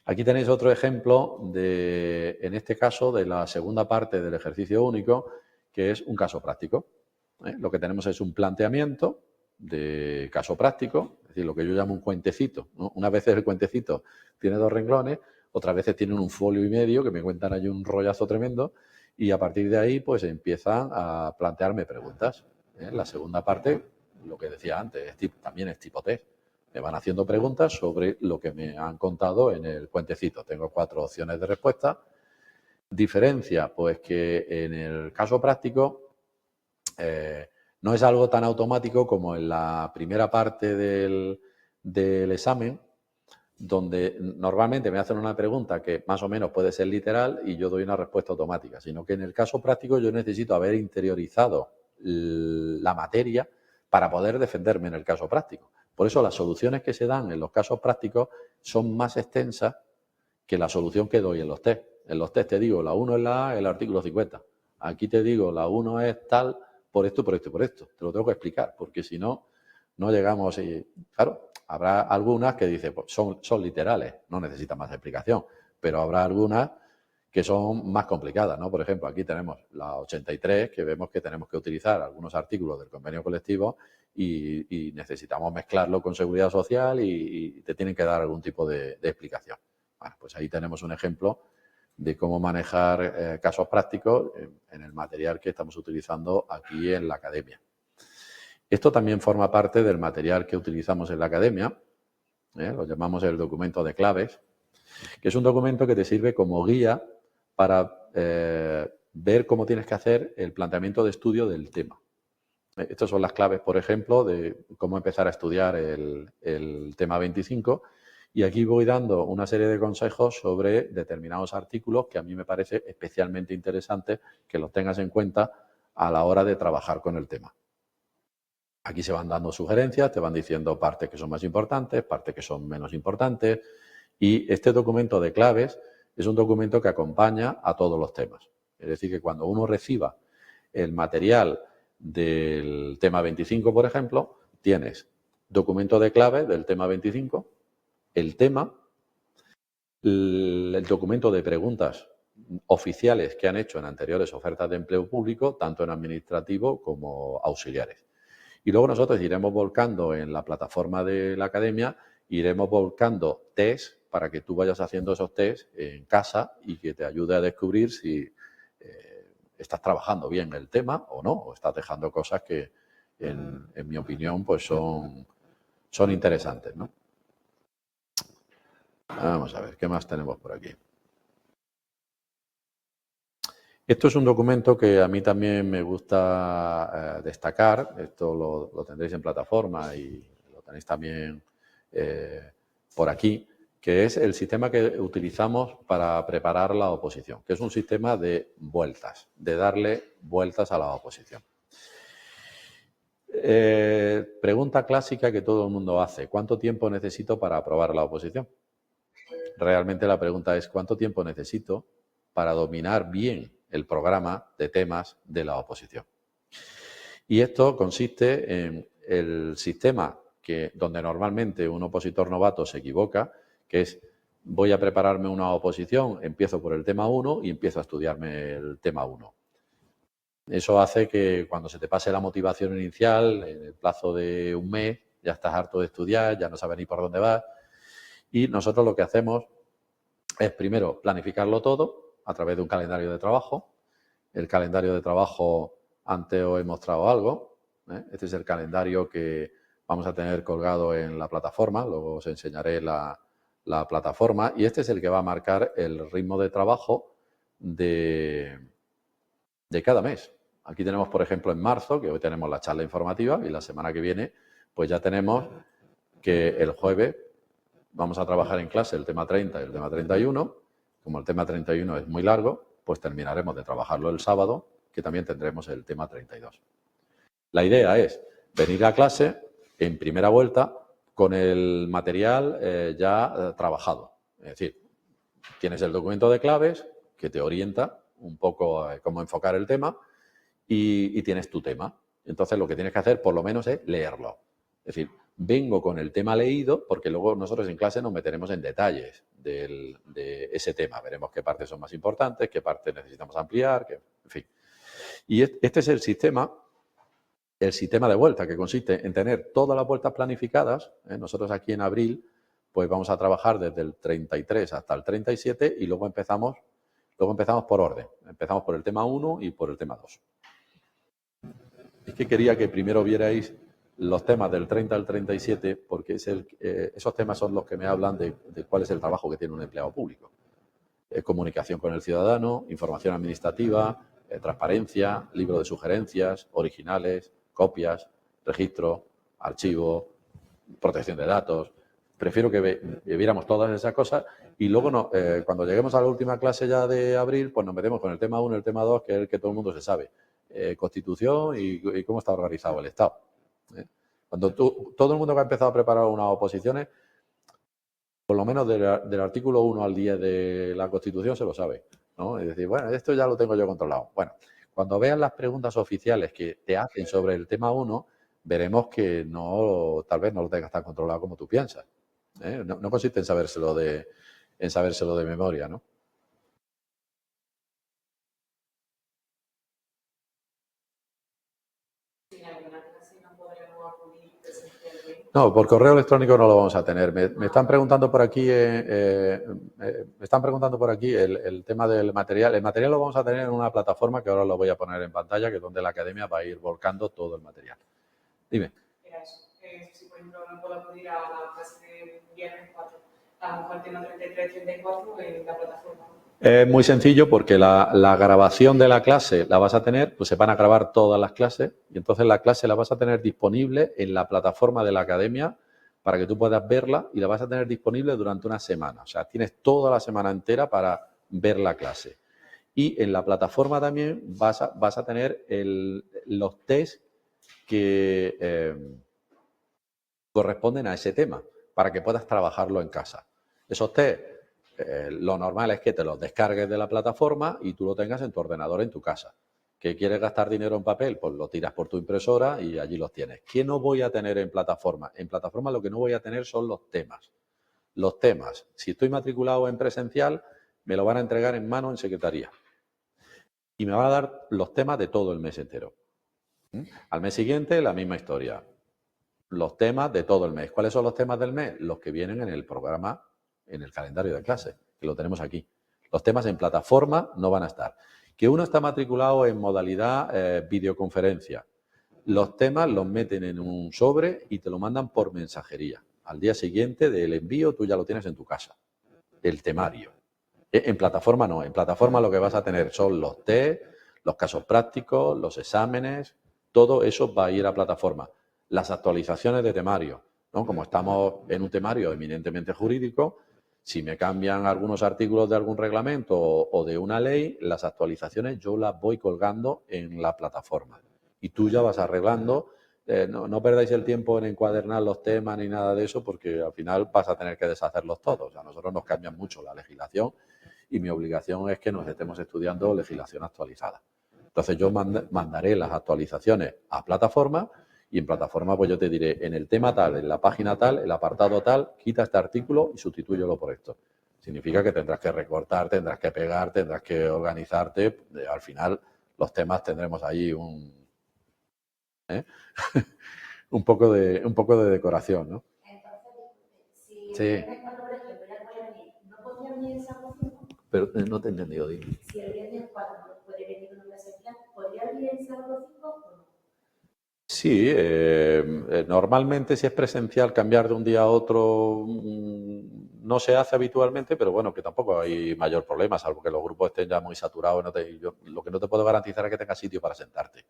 Aquí tenéis otro ejemplo en este caso, de la segunda parte del ejercicio único, que es un caso práctico. Lo que tenemos es un planteamiento de caso práctico, es decir, lo que yo llamo un cuentecito, ¿no? Unas veces el cuentecito tiene 2 renglones, otras veces tienen un folio y medio, que me cuentan ahí un rollazo tremendo, y a partir de ahí pues empiezan a plantearme preguntas. La segunda parte, lo que decía antes, también es tipo test. Me van haciendo preguntas sobre lo que me han contado en el cuentecito. Tengo 4 opciones de respuesta. Diferencia, pues que en el caso práctico no es algo tan automático como en la primera parte del examen, donde normalmente me hacen una pregunta que más o menos puede ser literal y yo doy una respuesta automática, sino que en el caso práctico yo necesito haber interiorizado la materia para poder defenderme en el caso práctico. Por eso las soluciones que se dan en los casos prácticos son más extensas que la solución que doy en los test. En los test te digo, la 1 es la A, el artículo 50. Aquí te digo, la 1 es tal, por esto, por esto y por esto. Te lo tengo que explicar, porque si no, no llegamos y... Claro, habrá algunas que dicen, pues son literales, no necesitan más explicación, pero habrá algunas que son más complicadas, ¿no? Por ejemplo, aquí tenemos la 83, que vemos que tenemos que utilizar algunos artículos del convenio colectivo y necesitamos mezclarlo con seguridad social y te tienen que dar algún tipo de explicación. Bueno, pues ahí tenemos un ejemplo de cómo manejar casos prácticos en el material que estamos utilizando aquí en la academia. Esto también forma parte del material que utilizamos en la academia, lo llamamos el documento de claves, que es un documento que te sirve como guía para ver cómo tienes que hacer el planteamiento de estudio del tema. Estas son las claves, por ejemplo, de cómo empezar a estudiar el tema 25 y aquí voy dando una serie de consejos sobre determinados artículos que a mí me parece especialmente interesante que los tengas en cuenta a la hora de trabajar con el tema. Aquí se van dando sugerencias, te van diciendo partes que son más importantes, partes que son menos importantes y este documento de claves es un documento que acompaña a todos los temas. Es decir, que cuando uno reciba el material del tema 25, por ejemplo, tienes documento de claves del tema 25, el tema, el documento de preguntas oficiales que han hecho en anteriores ofertas de empleo público, tanto en administrativo como auxiliares. Y luego nosotros iremos volcando en la plataforma de la academia, iremos volcando test para que tú vayas haciendo esos test en casa y que te ayude a descubrir si estás trabajando bien el tema o no, o estás dejando cosas que, en mi opinión, pues son interesantes, ¿no? Vamos a ver, ¿qué más tenemos por aquí? Esto es un documento que a mí también me gusta destacar. Esto lo tendréis en plataforma y lo tenéis también por aquí, que es el sistema que utilizamos para preparar la oposición, que es un sistema de vueltas, de darle vueltas a la oposición. Pregunta clásica que todo el mundo hace: ¿cuánto tiempo necesito para aprobar la oposición? Realmente la pregunta es: ¿cuánto tiempo necesito para dominar bien el programa de temas de la oposición? Y esto consiste en el sistema donde normalmente un opositor novato se equivoca, que es: voy a prepararme una oposición, empiezo por el tema 1 y empiezo a estudiarme el tema 1. Eso hace que cuando se te pase la motivación inicial, en el plazo de un mes, ya estás harto de estudiar, ya no sabes ni por dónde vas. Y nosotros lo que hacemos es, primero, planificarlo todo a través de un calendario de trabajo. El calendario de trabajo, antes os he mostrado algo. Este es el calendario que vamos a tener colgado en la plataforma. Luego os enseñaré la plataforma. Y este es el que va a marcar el ritmo de trabajo de cada mes. Aquí tenemos, por ejemplo, en marzo, que hoy tenemos la charla informativa, y la semana que viene, pues ya tenemos que el jueves vamos a trabajar en clase el tema 30 y el tema 31. Como el tema 31 es muy largo, pues terminaremos de trabajarlo el sábado, que también tendremos el tema 32. La idea es venir a clase en primera vuelta con el material ya trabajado. Es decir, tienes el documento de claves que te orienta un poco cómo enfocar el tema y tienes tu tema. Entonces lo que tienes que hacer por lo menos es leerlo. Es decir, vengo con el tema leído, porque luego nosotros en clase nos meteremos en detalles de ese tema. Veremos qué partes son más importantes, qué partes necesitamos ampliar, en fin. Y este es el sistema de vuelta, que consiste en tener todas las vueltas planificadas. Nosotros aquí en abril pues vamos a trabajar desde el 33 hasta el 37 y luego empezamos por orden. Empezamos por el tema 1 y por el tema 2. Es que quería que primero vierais los temas del 30 al 37, porque esos temas son los que me hablan de cuál es el trabajo que tiene un empleado público. Comunicación con el ciudadano, información administrativa, transparencia, libro de sugerencias, originales, copias, registro, archivo, protección de datos. Prefiero que viéramos todas esas cosas y luego cuando lleguemos a la última clase ya de abril, pues nos metemos con el tema 1 y el tema 2, que es el que todo el mundo se sabe. Constitución y cómo está organizado el Estado. Cuando todo el mundo que ha empezado a preparar unas oposiciones, por lo menos del artículo 1 al 10 de la Constitución se lo sabe, ¿no? Es decir, bueno, esto ya lo tengo yo controlado. Bueno, cuando vean las preguntas oficiales que te hacen sobre el tema 1, veremos que tal vez no lo tengas tan controlado como tú piensas. No consiste en sabérselo de memoria, ¿no? No, por correo electrónico no lo vamos a tener. Me están preguntando por aquí, el tema del material. El material lo vamos a tener en una plataforma que ahora lo voy a poner en pantalla, que es donde la academia va a ir volcando todo el material. Dime. Era eso. Si por ejemplo no puedo acudir a la clase de viernes 4, a lo mejor el tema 33, 34 en la plataforma. Es muy sencillo, porque la grabación de la clase la vas a tener, pues se van a grabar todas las clases y entonces la clase la vas a tener disponible en la plataforma de la academia para que tú puedas verla y la vas a tener disponible durante una semana. O sea, tienes toda la semana entera para ver la clase. Y en la plataforma también vas a tener los test que corresponden a ese tema para que puedas trabajarlo en casa. Esos test, lo normal es que te los descargues de la plataforma y tú lo tengas en tu ordenador en tu casa. ¿Que quieres gastar dinero en papel? Pues lo tiras por tu impresora y allí los tienes. ¿Qué no voy a tener en plataforma? En plataforma lo que no voy a tener son los temas. Los temas, si estoy matriculado en presencial, me lo van a entregar en mano en secretaría. Y me van a dar los temas de todo el mes entero. Al mes siguiente, la misma historia. Los temas de todo el mes. ¿Cuáles son los temas del mes? Los que vienen en el programa, en el calendario de clase, que lo tenemos aquí. Los temas en plataforma no van a estar. Que uno está matriculado en modalidad videoconferencia. Los temas los meten en un sobre y te lo mandan por mensajería. Al día siguiente del envío tú ya lo tienes en tu casa. El temario. En plataforma no. En plataforma lo que vas a tener son los test, los casos prácticos, los exámenes. Todo eso va a ir a plataforma. Las actualizaciones de temario, ¿no? Como estamos en un temario eminentemente jurídico, si me cambian algunos artículos de algún reglamento o de una ley, las actualizaciones yo las voy colgando en la plataforma. Y tú ya vas arreglando. No perdáis el tiempo en encuadernar los temas ni nada de eso, porque al final vas a tener que deshacerlos todos. A nosotros nos cambian mucho la legislación y mi obligación es que nos estemos estudiando legislación actualizada. Entonces yo mandaré las actualizaciones a plataforma y en plataforma pues yo te diré en el tema tal, en la página tal, el apartado tal, quita este artículo y sustitúyelo por esto. Significa que tendrás que recortar, tendrás que pegar, tendrás que organizarte. Al final los temas tendremos ahí un poco de decoración, ¿no? Si sí. El viernes 4, por ejemplo, ya puede venir, ¿no podría venir el sábado 5? Pero no te he entendido, dime. Si el viernes 4 no puede venir una presencial, ¿podría venir el sábado 5 o no? Sí, normalmente si es presencial cambiar de un día a otro no se hace habitualmente, pero bueno, que tampoco hay mayor problema, salvo que los grupos estén ya muy saturados. Lo que no te puedo garantizar es que tengas sitio para sentarte,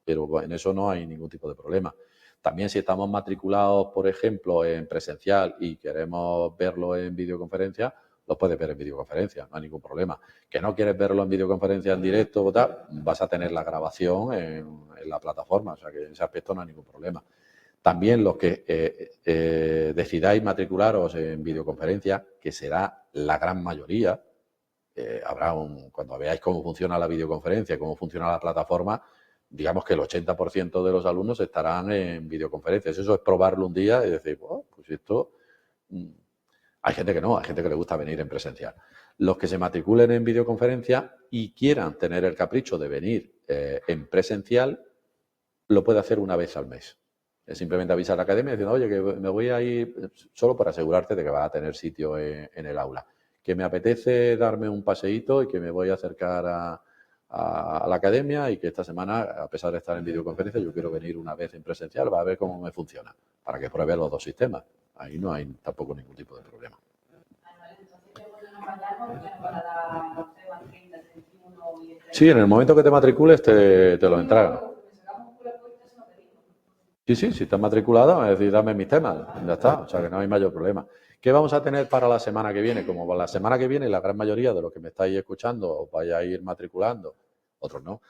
pero en eso no hay ningún tipo de problema. También si estamos matriculados, por ejemplo, en presencial y queremos verlo en videoconferencia, lo puedes ver en videoconferencia, no hay ningún problema. Que no quieres verlo en videoconferencia en directo o tal, vas a tener la grabación en la plataforma, o sea que en ese aspecto no hay ningún problema. También los que decidáis matricularos en videoconferencia, que será la gran mayoría, cuando veáis cómo funciona la videoconferencia, cómo funciona la plataforma, digamos que el 80% de los alumnos estarán en videoconferencias. Eso es probarlo un día y decir, oh, pues esto... Hay gente que no, hay gente que le gusta venir en presencial. Los que se matriculen en videoconferencia y quieran tener el capricho de venir en presencial, lo puede hacer una vez al mes. Es simplemente avisar a la academia diciendo, oye, que me voy a ir solo para asegurarte de que va a tener sitio en el aula. Que me apetece darme un paseíto y que me voy a acercar a la academia y que esta semana, a pesar de estar en videoconferencia, yo quiero venir una vez en presencial, va a ver cómo me funciona, para que pruebe los dos sistemas. Ahí no hay tampoco ningún tipo de problema. Sí, en el momento que te matricules te lo entregan. Sí, si estás matriculado, es decir, dame mis temas, ya está, o sea que no hay mayor problema. ¿Qué vamos a tener para la semana que viene? Como la semana que viene la gran mayoría de los que me estáis escuchando os vais a ir matriculando, otros no,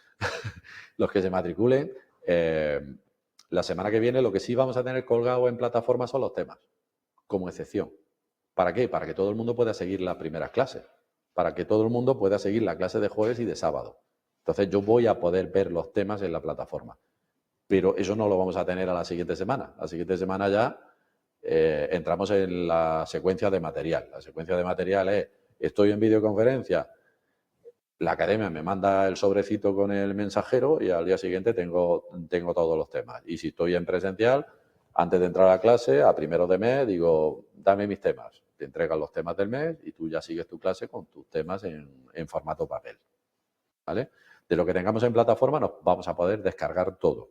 los que se matriculen, la semana que viene lo que sí vamos a tener colgado en plataforma son los temas, como excepción. ¿Para qué? Para que todo el mundo pueda seguir las primeras clases, para que todo el mundo pueda seguir la clase de jueves y de sábado. Entonces yo voy a poder ver los temas en la plataforma. Pero eso no lo vamos a tener a la siguiente semana. La siguiente semana ya entramos en la secuencia de material. La secuencia de material es, estoy en videoconferencia, la academia me manda el sobrecito con el mensajero y al día siguiente tengo todos los temas. Y si estoy en presencial, antes de entrar a la clase, a primero de mes, digo, dame mis temas. Te entregan los temas del mes y tú ya sigues tu clase con tus temas en formato papel. ¿Vale? De lo que tengamos en plataforma nos vamos a poder descargar todo.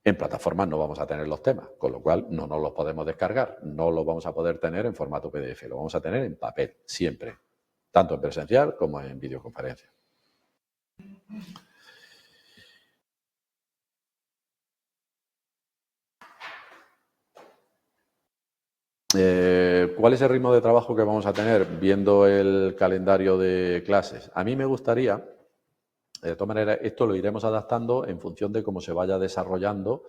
En plataformas no vamos a tener los temas, con lo cual no nos los podemos descargar, no los vamos a poder tener en formato PDF, lo vamos a tener en papel, siempre, tanto en presencial como en videoconferencia. ¿Cuál es el ritmo de trabajo que vamos a tener viendo el calendario de clases? A mí me gustaría... De todas maneras, esto lo iremos adaptando en función de cómo se vaya desarrollando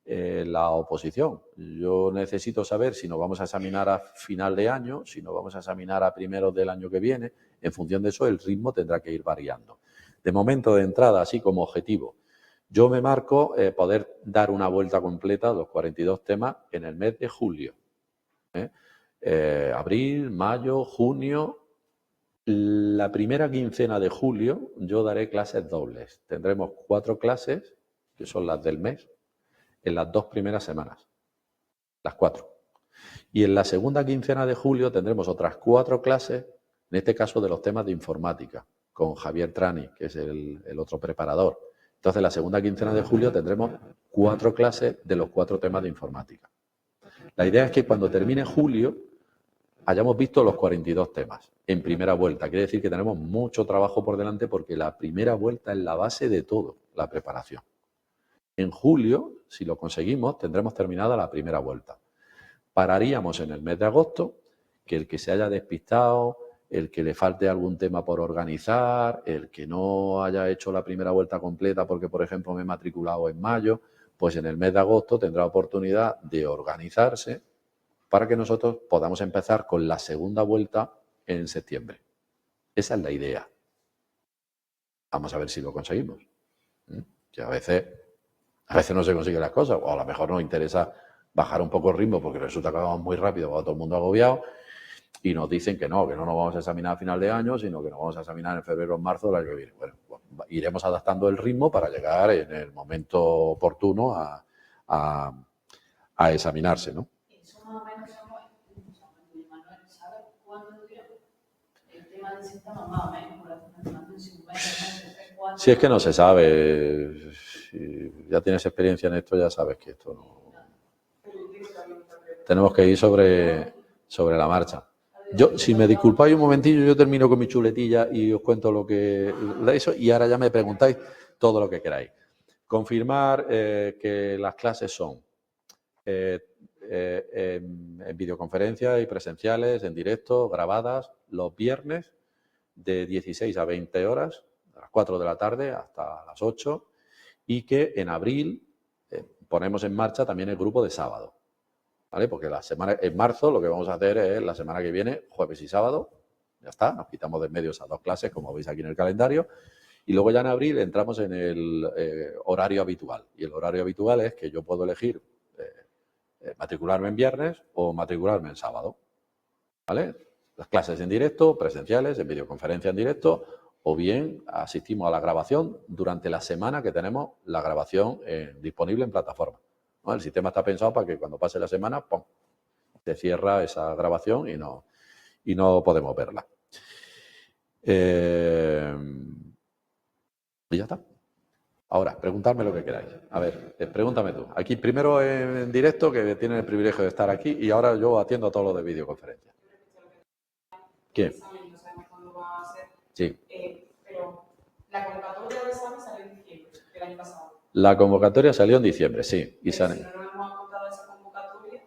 la oposición. Yo necesito saber si nos vamos a examinar a final de año, si nos vamos a examinar a primeros del año que viene. En función de eso, el ritmo tendrá que ir variando. De momento, de entrada, así como objetivo, yo me marco poder dar una vuelta completa a los 42 temas en el mes de julio. Abril, mayo, junio. La primera quincena de julio yo daré clases dobles. Tendremos 4 clases, que son las del mes, en las 2 primeras semanas. Las 4. Y en la segunda quincena de julio tendremos otras 4 clases, en este caso de los temas de informática, con Javier Trani, que es el otro preparador. Entonces, la segunda quincena de julio tendremos 4 clases de los 4 temas de informática. La idea es que cuando termine julio hayamos visto los 42 temas en primera vuelta. Quiere decir que tenemos mucho trabajo por delante porque la primera vuelta es la base de todo, la preparación. En julio, si lo conseguimos, tendremos terminada la primera vuelta. Pararíamos en el mes de agosto, que el que se haya despistado, el que le falte algún tema por organizar, el que no haya hecho la primera vuelta completa porque, por ejemplo, me he matriculado en mayo, pues en el mes de agosto tendrá oportunidad de organizarse para que nosotros podamos empezar con la segunda vuelta en septiembre. Esa es la idea. Vamos a ver si lo conseguimos. Que a veces no se consiguen las cosas, o a lo mejor nos interesa bajar un poco el ritmo porque resulta que vamos muy rápido, va todo el mundo agobiado y nos dicen que no nos vamos a examinar a final de año, sino que nos vamos a examinar en febrero o en marzo del año que viene. Bueno, pues iremos adaptando el ritmo para llegar en el momento oportuno a examinarse, ¿no? Eso más o menos Manuel, ¿sabe cuándo dura el tema del sistema? Más o menos, por la información, 50 meses, 3, 4. Si es que no se sabe, si ya tienes experiencia en esto, ya sabes que esto no... Tenemos que ir sobre la marcha. Yo, si me disculpáis un momentillo, yo termino con mi chuletilla y os cuento lo que de eso y ahora ya me preguntáis todo lo que queráis. Confirmar que las clases son en videoconferencia y presenciales, en directo, grabadas, los viernes de 16 a 20 horas, a las 4 de la tarde hasta las 8, y que en abril ponemos en marcha también el grupo de sábado, ¿vale? Porque en marzo lo que vamos a hacer es la semana que viene, jueves y sábado, ya está, nos quitamos de en medio esas 2 clases, como veis aquí en el calendario, y luego ya en abril entramos en el horario habitual, y el horario habitual es que yo puedo elegir matricularme en viernes o matricularme en sábado, ¿vale? Las clases en directo, presenciales, en videoconferencia en directo, o bien asistimos a la grabación durante la semana que tenemos la grabación disponible en plataforma, ¿no? El sistema está pensado para que cuando pase la semana, ¡pum!, se cierra esa grabación y no podemos verla. Y ya está. Ahora, preguntadme lo que queráis. A ver, pregúntame tú. Aquí primero en directo, que tienen el privilegio de estar aquí, y ahora yo atiendo a todo lo de videoconferencia. ¿Qué? No sabemos cuándo va a ser. Sí. Pero la convocatoria del examen salió en diciembre del año pasado. La convocatoria salió en diciembre, sí. Pero si no nos hemos apuntado a esa convocatoria,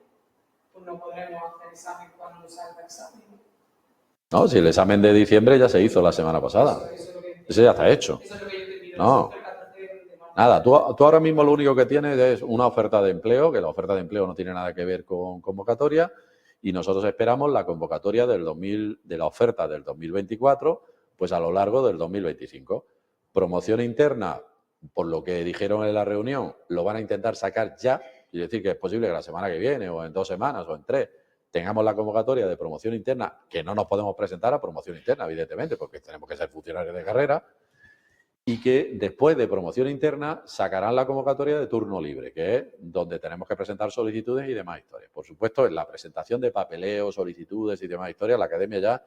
pues no podremos hacer examen cuando salga el examen. No, si el examen de diciembre ya se hizo la semana pasada. Eso ya está hecho. Eso es lo que yo te pido. No. Nada, tú ahora mismo lo único que tienes es una oferta de empleo, que la oferta de empleo no tiene nada que ver con convocatoria, y nosotros esperamos la convocatoria de la oferta del 2024, pues a lo largo del 2025. Promoción interna, por lo que dijeron en la reunión, lo van a intentar sacar ya, y decir que es posible que la semana que viene, o en 2 semanas, o en 3, tengamos la convocatoria de promoción interna, que no nos podemos presentar a promoción interna, evidentemente, porque tenemos que ser funcionarios de carrera, y que después de promoción interna sacarán la convocatoria de turno libre, que es donde tenemos que presentar solicitudes y demás historias. Por supuesto, en la presentación de papeleo, solicitudes y demás historias, la academia ya,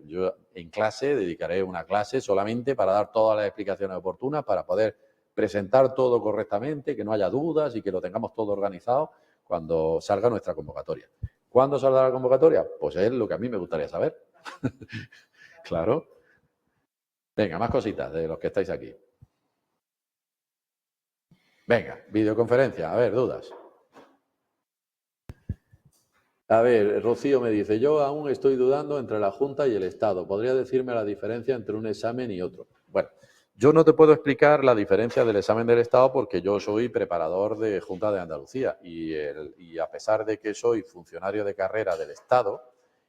yo en clase dedicaré una clase solamente para dar todas las explicaciones oportunas, para poder presentar todo correctamente, que no haya dudas y que lo tengamos todo organizado cuando salga nuestra convocatoria. ¿Cuándo saldrá la convocatoria? Pues es lo que a mí me gustaría saber. Claro. Venga, más cositas de los que estáis aquí. Venga, videoconferencia. A ver, dudas. A ver, Rocío me dice, yo aún estoy dudando entre la Junta y el Estado. ¿Podría decirme la diferencia entre un examen y otro? Bueno, yo no te puedo explicar la diferencia del examen del Estado porque yo soy preparador de Junta de Andalucía y a pesar de que soy funcionario de carrera del Estado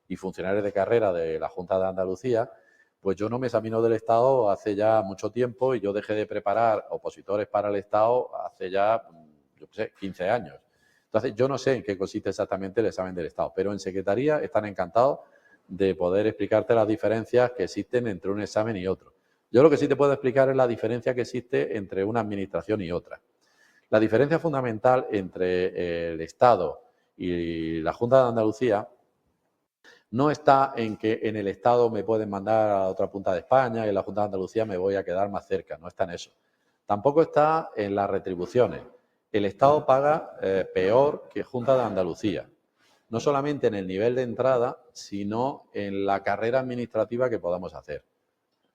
y funcionario de carrera de la Junta de Andalucía, pues yo no me examino del Estado hace ya mucho tiempo y yo dejé de preparar opositores para el Estado hace ya, yo qué sé, 15 años. Entonces, yo no sé en qué consiste exactamente el examen del Estado, pero en Secretaría están encantados de poder explicarte las diferencias que existen entre un examen y otro. Yo lo que sí te puedo explicar es la diferencia que existe entre una administración y otra. La diferencia fundamental entre el Estado y la Junta de Andalucía no está en que en el Estado me pueden mandar a otra punta de España y en la Junta de Andalucía me voy a quedar más cerca, no está en eso. Tampoco está en las retribuciones. El Estado paga peor que Junta de Andalucía, no solamente en el nivel de entrada, sino en la carrera administrativa que podamos hacer.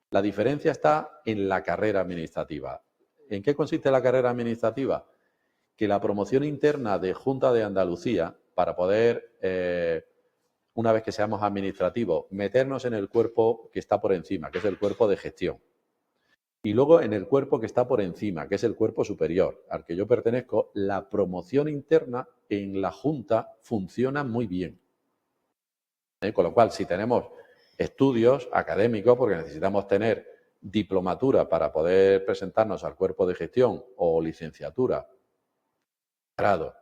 La diferencia está en la carrera administrativa. ¿En qué consiste la carrera administrativa? Que la promoción interna de Junta de Andalucía, para poder, una vez que seamos administrativos, meternos en el cuerpo que está por encima, que es el cuerpo de gestión. Y luego en el cuerpo que está por encima, que es el cuerpo superior, al que yo pertenezco, la promoción interna en la Junta funciona muy bien. Con lo cual, si tenemos estudios académicos, porque necesitamos tener diplomatura para poder presentarnos al cuerpo de gestión o licenciatura, grado,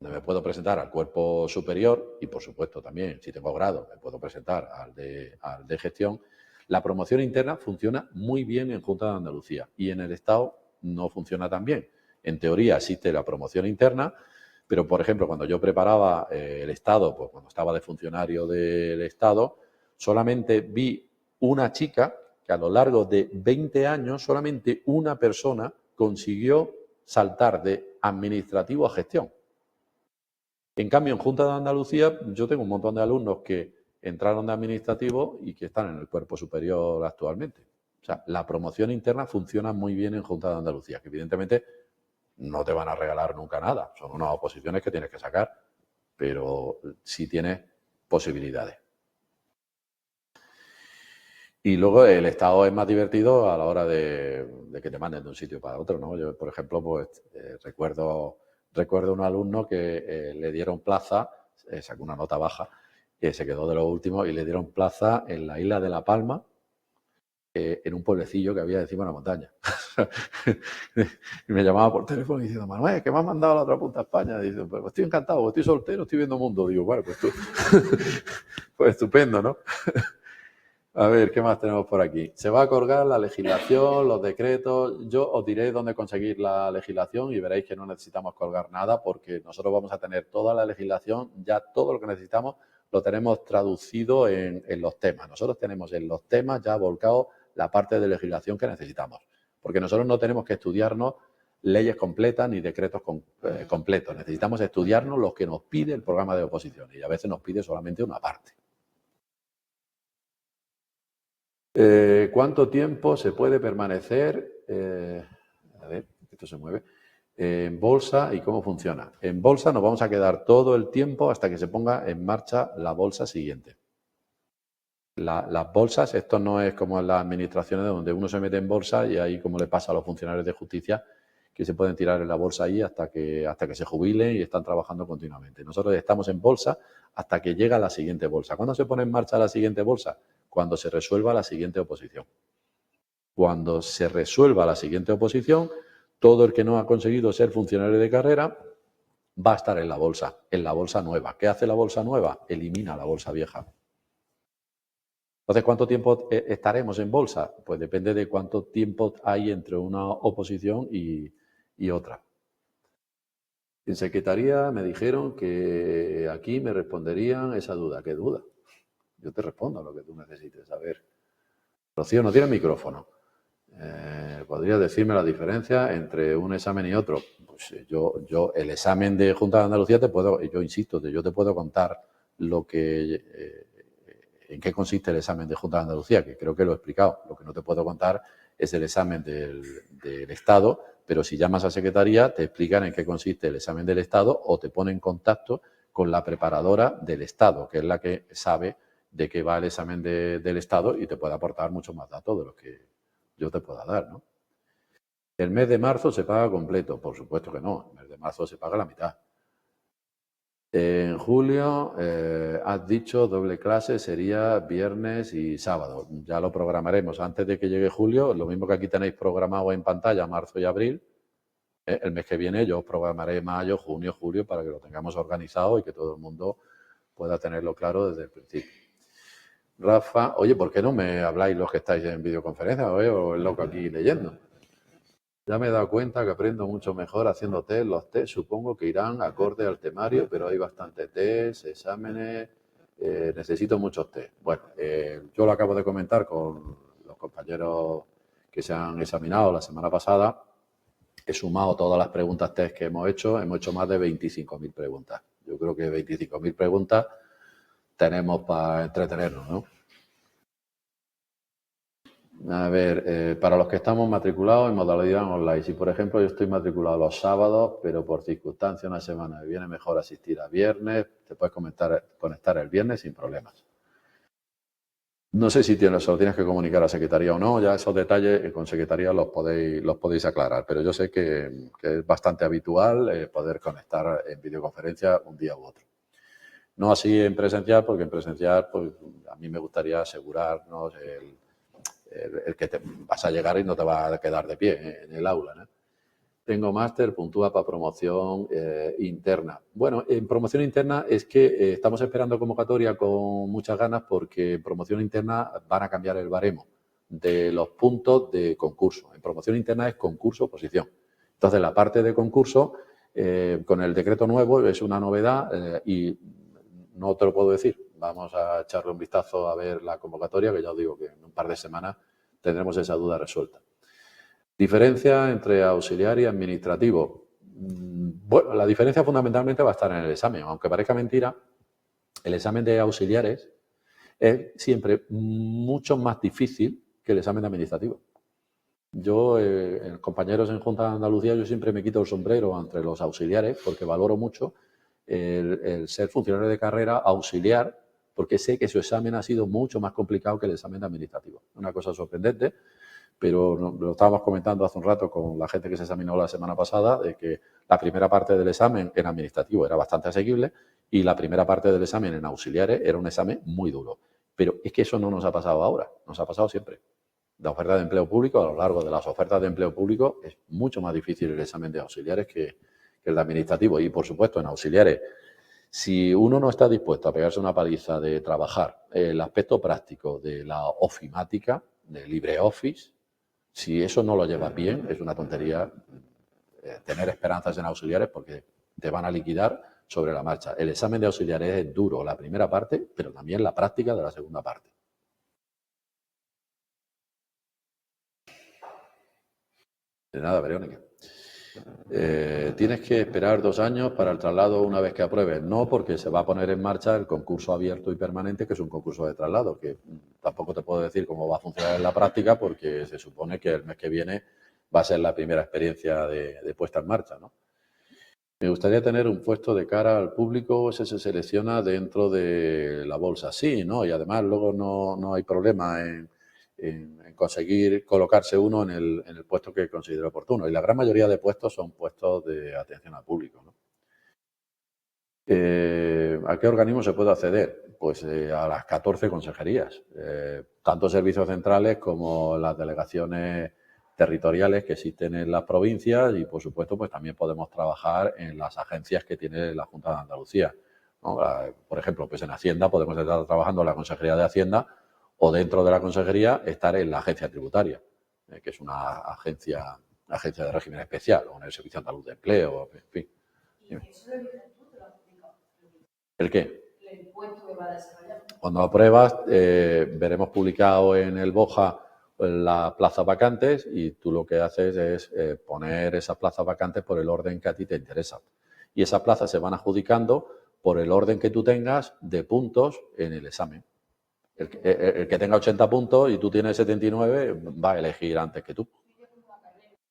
donde me puedo presentar al cuerpo superior y, por supuesto, también, si tengo grado, me puedo presentar al de gestión. La promoción interna funciona muy bien en Junta de Andalucía y en el Estado no funciona tan bien. En teoría existe la promoción interna, pero, por ejemplo, cuando yo preparaba el Estado, pues cuando estaba de funcionario del Estado, solamente vi una chica que a lo largo de 20 años, solamente una persona consiguió saltar de administrativo a gestión. En cambio, en Junta de Andalucía, yo tengo un montón de alumnos que entraron de administrativo y que están en el cuerpo superior actualmente. O sea, la promoción interna funciona muy bien en Junta de Andalucía, que evidentemente no te van a regalar nunca nada. Son unas oposiciones que tienes que sacar, pero sí tienes posibilidades. Y luego el Estado es más divertido a la hora de que te manden de un sitio para otro, ¿no? Yo, por ejemplo, pues recuerdo un alumno que le dieron plaza, sacó una nota baja, se quedó de los últimos y le dieron plaza en la isla de La Palma, en un pueblecillo que había encima de la montaña. Y me llamaba por teléfono y diciendo, Manuel, ¿qué me has mandado a la otra punta de España? Y dice, pues estoy encantado, estoy soltero, estoy viendo mundo. Digo, bueno, pues tú, pues estupendo, ¿no? A ver, ¿qué más tenemos por aquí? Se va a colgar la legislación, los decretos. Yo os diré dónde conseguir la legislación y veréis que no necesitamos colgar nada porque nosotros vamos a tener toda la legislación, ya todo lo que necesitamos lo tenemos traducido en los temas. Nosotros tenemos en los temas ya volcado la parte de legislación que necesitamos, porque nosotros no tenemos que estudiarnos leyes completas ni decretos completos. Necesitamos estudiarnos los que nos pide el programa de oposición y a veces nos pide solamente una parte. ¿Cuánto tiempo se puede permanecer, a ver, esto se mueve, en bolsa y cómo funciona? En bolsa nos vamos a quedar todo el tiempo hasta que se ponga en marcha la bolsa siguiente. Las bolsas, esto no es como en las administraciones donde uno se mete en bolsa y ahí como le pasa a los funcionarios de justicia que se pueden tirar en la bolsa ahí hasta que se jubilen y están trabajando continuamente. Nosotros estamos en bolsa hasta que llega la siguiente bolsa. ¿Cuándo se pone en marcha la siguiente bolsa? Cuando se resuelva la siguiente oposición. Cuando se resuelva la siguiente oposición, todo el que no ha conseguido ser funcionario de carrera va a estar en la bolsa nueva. ¿Qué hace la bolsa nueva? Elimina la bolsa vieja. Entonces, ¿cuánto tiempo estaremos en bolsa? Pues depende de cuánto tiempo hay entre una oposición y otra. En secretaría me dijeron que aquí me responderían esa duda. ¿Qué duda? Yo te respondo a lo que tú necesites. A ver, Rocío, no tiene micrófono. ¿Podrías decirme la diferencia entre un examen y otro? Pues yo el examen de Junta de Andalucía yo insisto, yo te puedo contar lo que, en qué consiste el examen de Junta de Andalucía, que creo que lo he explicado. Lo que no te puedo contar es el examen del Estado, pero si llamas a secretaría te explican en qué consiste el examen del Estado o te ponen en contacto con la preparadora del Estado, que es la que sabe de qué va el examen del Estado y te puede aportar mucho más datos de los que yo te pueda dar, ¿no? ¿El mes de marzo se paga completo? Por supuesto que no. El mes de marzo se paga la mitad. En julio, has dicho doble clase sería viernes y sábado. Ya lo programaremos antes de que llegue julio. Lo mismo que aquí tenéis programado en pantalla marzo y abril, El mes que viene yo os programaré mayo, junio, julio para que lo tengamos organizado y que todo el mundo pueda tenerlo claro desde el principio. Rafa, oye, ¿por qué no me habláis los que estáis en videoconferencia? O el loco aquí leyendo. Ya me he dado cuenta que aprendo mucho mejor haciendo test. Los test supongo que irán acorde al temario, pero hay bastante test, exámenes, necesito muchos test. Bueno, yo lo acabo de comentar con los compañeros que se han examinado la semana pasada. He sumado todas las preguntas test que hemos hecho más de 25.000 preguntas. Yo creo que 25.000 preguntas tenemos para entretenernos, ¿no? A ver, para los que estamos matriculados en modalidad online, si por ejemplo yo estoy matriculado los sábados, pero por circunstancia una semana me viene mejor asistir a viernes, te puedes conectar el viernes sin problemas. No sé si se lo tienes que comunicar a Secretaría o no, ya esos detalles con Secretaría los podéis aclarar, pero yo sé que es bastante habitual poder conectar en videoconferencia un día u otro. No así en presencial, porque en presencial pues, a mí me gustaría asegurarnos el que te vas a llegar y no te va a quedar de pie en el aula, ¿no? Tengo máster, puntúa para promoción interna. Bueno, en promoción interna es que estamos esperando convocatoria con muchas ganas porque en promoción interna van a cambiar el baremo de los puntos de concurso. En promoción interna es concurso-oposición. Entonces, la parte de concurso, con el decreto nuevo, es una novedad y no te lo puedo decir. Vamos a echarle un vistazo a ver la convocatoria, que ya os digo que en un par de semanas tendremos esa duda resuelta. Diferencia entre auxiliar y administrativo. Bueno, la diferencia fundamentalmente va a estar en el examen. Aunque parezca mentira, el examen de auxiliares es siempre mucho más difícil que el examen de administrativo. Yo, compañeros en Junta de Andalucía, yo siempre me quito el sombrero entre los auxiliares porque valoro mucho el ser funcionario de carrera auxiliar, porque sé que su examen ha sido mucho más complicado que el examen de administrativo. Una cosa sorprendente, pero lo estábamos comentando hace un rato con la gente que se examinó la semana pasada, de que la primera parte del examen en administrativo era bastante asequible y la primera parte del examen en auxiliares era un examen muy duro. Pero es que eso no nos ha pasado ahora, nos ha pasado siempre. La oferta de empleo público, a lo largo de las ofertas de empleo público, es mucho más difícil el examen de auxiliares que el de administrativo. Y, por supuesto, en auxiliares, si uno no está dispuesto a pegarse una paliza de trabajar el aspecto práctico de la ofimática, de LibreOffice, si eso no lo llevas bien, es una tontería tener esperanzas en auxiliares porque te van a liquidar sobre la marcha. El examen de auxiliares es duro la primera parte, pero también la práctica de la segunda parte. De nada, Verónica. Tienes que esperar 2 años para el traslado una vez que apruebes. No, porque se va a poner en marcha el concurso abierto y permanente, que es un concurso de traslado, que tampoco te puedo decir cómo va a funcionar en la práctica, porque se supone que el mes que viene va a ser la primera experiencia de puesta en marcha, ¿no? Me gustaría tener un puesto de cara al público, se selecciona dentro de la bolsa. Sí, ¿no? Y además luego no hay problema en conseguir colocarse uno en el puesto que considere oportuno. Y la gran mayoría de puestos son puestos de atención al público, ¿no? ¿A qué organismo se puede acceder? Pues a las 14 consejerías, tanto servicios centrales como las delegaciones territoriales que existen en las provincias y, por supuesto, pues también podemos trabajar en las agencias que tiene la Junta de Andalucía, ¿no? Por ejemplo, pues en Hacienda podemos estar trabajando en la Consejería de Hacienda o dentro de la consejería estar en la agencia tributaria, que es una agencia de régimen especial, o en el Servicio Andaluz de Empleo, en fin. ¿Y eso lo dices tú, te lo has explicado? ¿El qué? El puesto que va a desarrollar. Cuando apruebas, veremos publicado en el BOJA las plazas vacantes y tú lo que haces es poner esas plazas vacantes por el orden que a ti te interesa. Y esas plazas se van adjudicando por el orden que tú tengas de puntos en el examen. El que tenga 80 puntos y tú tienes 79 va a elegir antes que tú.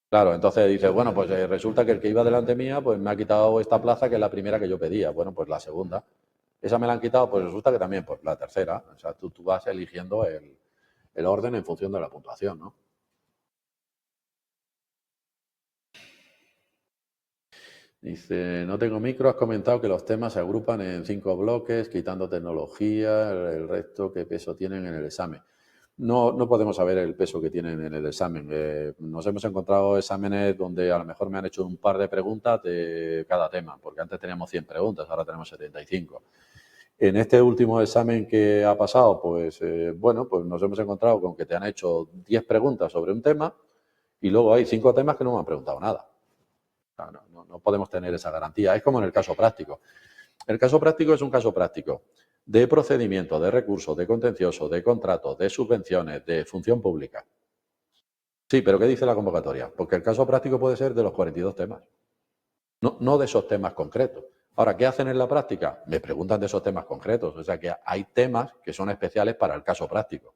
Claro, entonces dices, bueno, pues resulta que el que iba delante mía pues me ha quitado esta plaza que es la primera que yo pedía. Bueno, pues la segunda. Esa me la han quitado, pues resulta que también pues la tercera. O sea, tú vas eligiendo el orden en función de la puntuación, ¿no? Dice, no tengo micro, has comentado que los temas se agrupan en 5 bloques, quitando tecnología, el resto, ¿qué peso tienen en el examen? no podemos saber el peso que tienen en el examen. Nos hemos encontrado exámenes donde a lo mejor me han hecho un par de preguntas de cada tema, porque antes teníamos 100 preguntas, ahora tenemos 75. En este último examen que ha pasado, pues bueno, pues nos hemos encontrado con que te han hecho 10 preguntas sobre un tema y luego hay 5 temas que no me han preguntado nada. O sea, no podemos tener esa garantía. Es como en el caso práctico. El caso práctico es un caso práctico de procedimiento, de recursos, de contencioso, de contratos, de subvenciones, de función pública. Sí, pero ¿qué dice la convocatoria? Porque el caso práctico puede ser de los 42 temas, no de esos temas concretos. Ahora, ¿qué hacen en la práctica? Me preguntan de esos temas concretos. O sea que hay temas que son especiales para el caso práctico.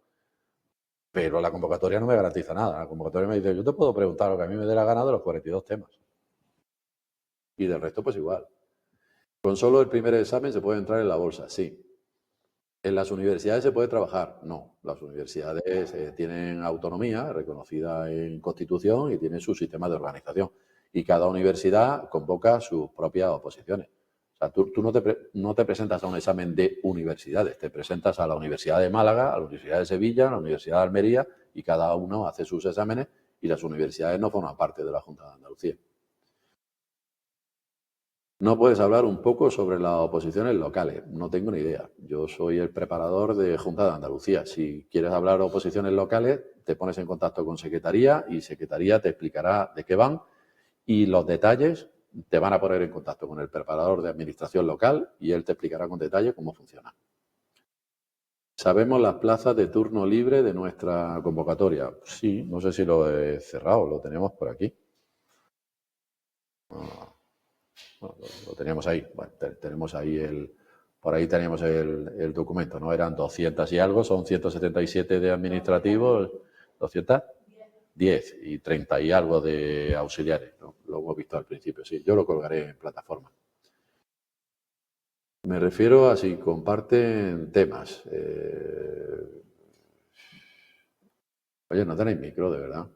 Pero la convocatoria no me garantiza nada. La convocatoria me dice, yo te puedo preguntar lo que a mí me dé la gana de los 42 temas. Y del resto, pues igual. ¿Con solo el primer examen se puede entrar en la bolsa? Sí. ¿En las universidades se puede trabajar? No. Las universidades tienen autonomía reconocida en Constitución y tienen su sistema de organización. Y cada universidad convoca sus propias oposiciones. O sea, tú no te presentas a un examen de universidades, te presentas a la Universidad de Málaga, a la Universidad de Sevilla, a la Universidad de Almería y cada uno hace sus exámenes y las universidades no forman parte de la Junta de Andalucía. ¿No puedes hablar un poco sobre las oposiciones locales? No tengo ni idea. Yo soy el preparador de Junta de Andalucía. Si quieres hablar de oposiciones locales, te pones en contacto con Secretaría y Secretaría te explicará de qué van y los detalles te van a poner en contacto con el preparador de administración local y él te explicará con detalle cómo funciona. ¿Sabemos las plazas de turno libre de nuestra convocatoria? Sí, no sé si lo he cerrado, lo tenemos por aquí. Bueno, lo teníamos ahí. Bueno, tenemos ahí por ahí teníamos el documento, ¿no? Eran 200 y algo, son 177 de administrativos, 210 y 30 y algo de auxiliares, ¿no? Lo hemos visto al principio, sí. Yo lo colgaré en plataforma. Me refiero a si comparten temas. Oye, no tenéis micro, de verdad.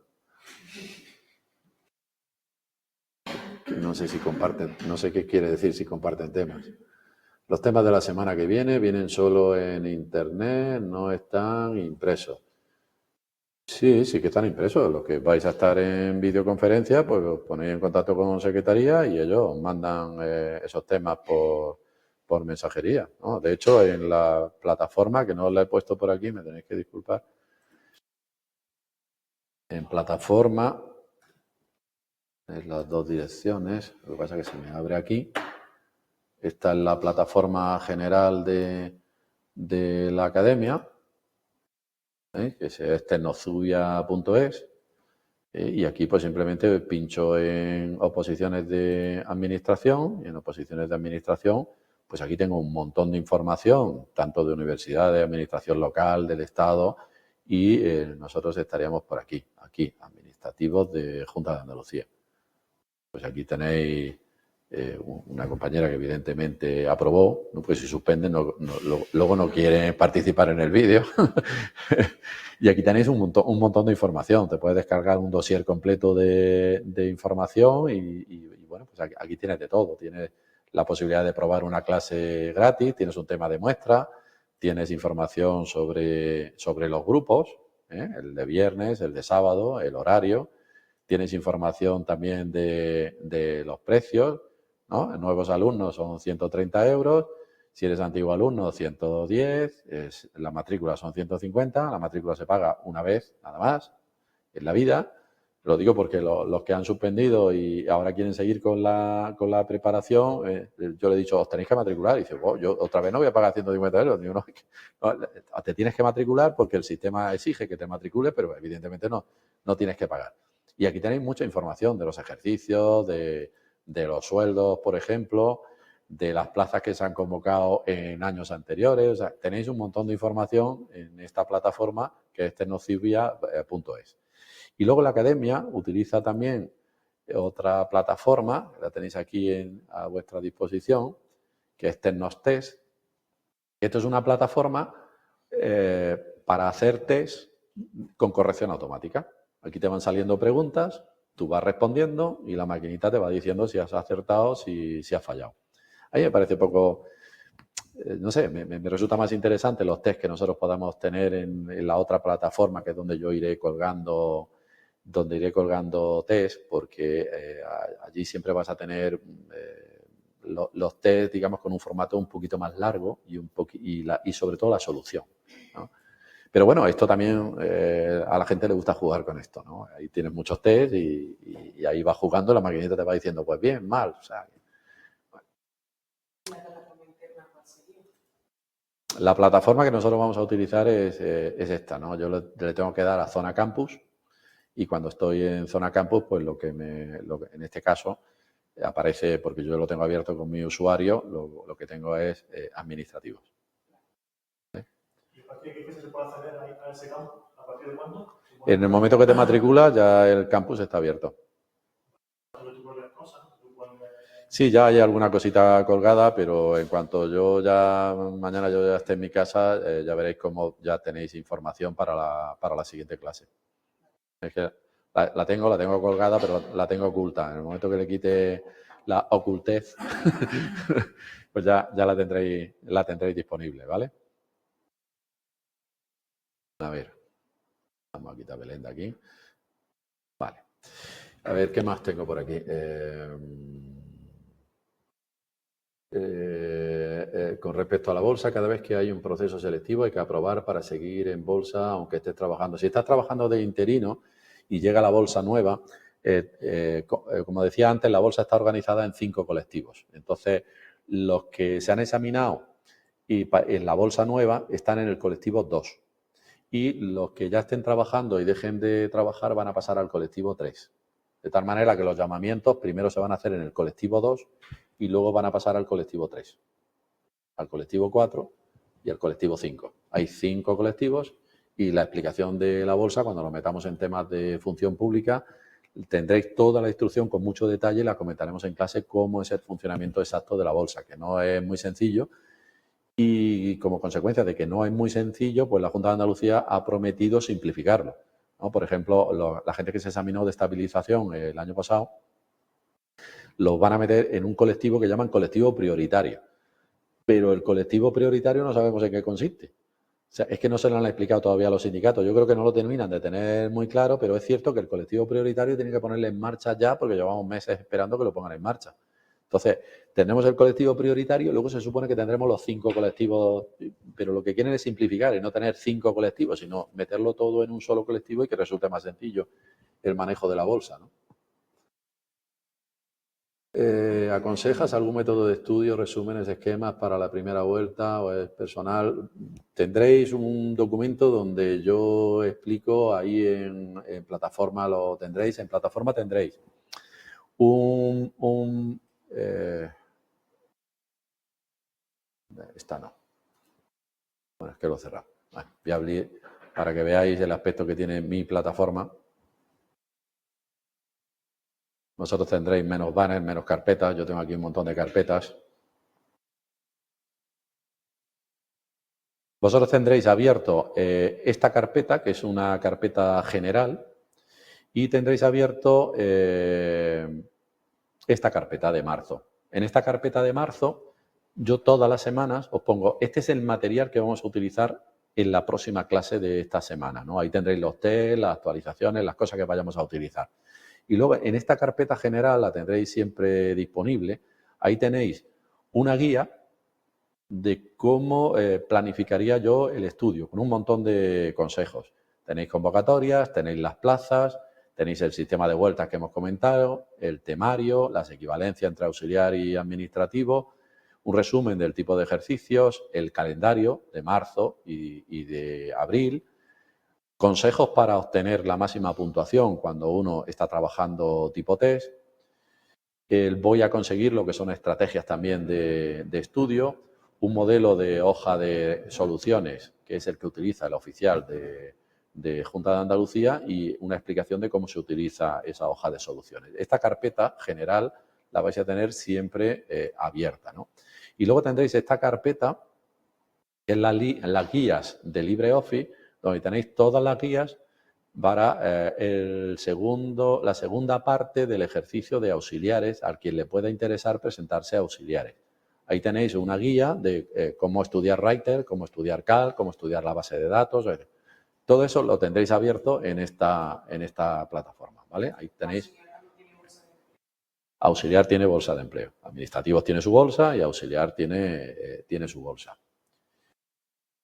No sé si comparten, no sé qué quiere decir si comparten temas. Los temas de la semana que vienen solo en internet, no están impresos. Sí, sí que están impresos. Los que vais a estar en videoconferencia, pues os ponéis en contacto con Secretaría y ellos os mandan esos temas por mensajería, ¿no? De hecho, en la plataforma, que no os la he puesto por aquí, me tenéis que disculpar. En plataforma, en las dos direcciones, lo que pasa es que se me abre aquí. Esta es la plataforma general de la academia, que es tecnozubia.es. Y aquí pues simplemente pincho en oposiciones de administración y en oposiciones de administración pues aquí tengo un montón de información, tanto de universidades, de administración local, del Estado y nosotros estaríamos por aquí, administrativos de Junta de Andalucía. Pues aquí tenéis una compañera que evidentemente aprobó, ¿no? Pues si suspenden luego no quieren participar en el vídeo. Y aquí tenéis un montón de información. Te puedes descargar un dossier completo de información y bueno, pues aquí tienes de todo. Tienes la posibilidad de probar una clase gratis, tienes un tema de muestra, tienes información sobre los grupos, el de viernes, el de sábado, el horario. Tienes información también de los precios, ¿no? Nuevos alumnos son 130 euros. Si eres antiguo alumno, 110, la matrícula son 150, la matrícula se paga una vez, nada más, en la vida. Lo digo porque los que han suspendido y ahora quieren seguir con la preparación, yo le he dicho, os tenéis que matricular. Y dice, yo otra vez no voy a pagar 150 euros. Digo, no, te tienes que matricular porque el sistema exige que te matricules, pero evidentemente no tienes que pagar. Y aquí tenéis mucha información de los ejercicios, de los sueldos, por ejemplo, de las plazas que se han convocado en años anteriores. O sea, tenéis un montón de información en esta plataforma que es tecnozubia.es. Y luego la academia utiliza también otra plataforma, la tenéis aquí a vuestra disposición, que es Tecnostest. Esto es una plataforma para hacer test con corrección automática. Aquí te van saliendo preguntas, tú vas respondiendo y la maquinita te va diciendo si has acertado, si has fallado. A mí me parece un poco no sé, me resulta más interesante los test que nosotros podamos tener en la otra plataforma, que es donde yo iré colgando test, porque allí siempre vas a tener los test, digamos, con un formato un poquito más largo y sobre todo la solución, ¿no? Pero bueno, esto también a la gente le gusta jugar con esto, ¿no? Ahí tienes muchos test y ahí vas jugando, la maquinita te va diciendo, pues bien, mal, o sea. La plataforma que nosotros vamos a utilizar es esta, ¿no? Yo le tengo que dar a Zona Campus y cuando estoy en Zona Campus, pues en este caso aparece, porque yo lo tengo abierto con mi usuario, lo que tengo es administrativos. ¿Y a partir de qué fecha se puede acceder a ese campus? ¿A partir de cuándo? En el momento que te matriculas, ya el campus está abierto. Sí, ya hay alguna cosita colgada, pero en cuanto mañana yo ya esté en mi casa, ya veréis cómo ya tenéis información para la siguiente clase. Es que la tengo colgada, pero la tengo oculta. En el momento que le quite la ocultez, pues ya la tendréis disponible, ¿vale? A ver, vamos a quitar Belén de aquí. Vale. A ver, ¿qué más tengo por aquí? Con respecto a la bolsa, cada vez que hay un proceso selectivo hay que aprobar para seguir en bolsa, aunque estés trabajando. Si estás trabajando de interino y llega la bolsa nueva, como decía antes, la bolsa está organizada en 5 colectivos. Entonces, los que se han examinado en la bolsa nueva están en el colectivo 2. Y los que ya estén trabajando y dejen de trabajar van a pasar al colectivo 3. De tal manera que los llamamientos primero se van a hacer en el colectivo 2 y luego van a pasar al colectivo 3, al colectivo 4 y al colectivo 5. Hay 5 colectivos y la explicación de la bolsa, cuando lo metamos en temas de función pública, tendréis toda la instrucción con mucho detalle y la comentaremos en clase cómo es el funcionamiento exacto de la bolsa, que no es muy sencillo. Y como consecuencia de que no es muy sencillo, pues la Junta de Andalucía ha prometido simplificarlo, ¿no? Por ejemplo, la gente que se examinó de estabilización el año pasado, los van a meter en un colectivo que llaman colectivo prioritario. Pero el colectivo prioritario no sabemos en qué consiste. O sea, es que no se lo han explicado todavía a los sindicatos. Yo creo que no lo terminan de tener muy claro, pero es cierto que el colectivo prioritario tiene que ponerle en marcha ya porque llevamos meses esperando que lo pongan en marcha. Entonces, tenemos el colectivo prioritario, luego se supone que tendremos los 5 colectivos, pero lo que quieren es simplificar y no tener 5 colectivos, sino meterlo todo en un solo colectivo y que resulte más sencillo el manejo de la bolsa, ¿no? ¿Aconsejas algún método de estudio, resúmenes, esquemas para la primera vuelta o es personal? Tendréis un documento donde yo explico, ahí en plataforma lo tendréis, en plataforma tendréis esta no. Bueno, es que lo he cerrado. Bueno, voy a abrir para que veáis el aspecto que tiene mi plataforma. Vosotros tendréis menos banners, menos carpetas. Yo tengo aquí un montón de carpetas. Vosotros tendréis abierto esta carpeta, que es una carpeta general, y tendréis abierto esta carpeta de marzo. En esta carpeta de marzo, yo todas las semanas os pongo, este es el material que vamos a utilizar en la próxima clase de esta semana, ¿no? Ahí tendréis los test, las actualizaciones, las cosas que vayamos a utilizar. Y luego en esta carpeta general la tendréis siempre disponible. Ahí tenéis una guía de cómo planificaría yo el estudio, con un montón de consejos. Tenéis convocatorias, tenéis las plazas, tenéis el sistema de vueltas que hemos comentado, el temario, las equivalencias entre auxiliar y administrativo, un resumen del tipo de ejercicios, el calendario de marzo y de abril, consejos para obtener la máxima puntuación cuando uno está trabajando tipo test, voy a conseguir lo que son estrategias también de estudio, un modelo de hoja de soluciones, que es el que utiliza el oficial de Junta de Andalucía, y una explicación de cómo se utiliza esa hoja de soluciones. Esta carpeta general la vais a tener siempre abierta, ¿no? Y luego tendréis esta carpeta, que es las guías de LibreOffice, donde tenéis todas las guías para la segunda parte del ejercicio de auxiliares, al quien le pueda interesar presentarse a auxiliares. Ahí tenéis una guía de cómo estudiar Writer, cómo estudiar Calc, cómo estudiar la base de datos. Todo eso lo tendréis abierto en esta plataforma, ¿vale? Ahí tenéis. Auxiliar tiene bolsa de empleo. Administrativos tiene su bolsa y auxiliar tiene su bolsa.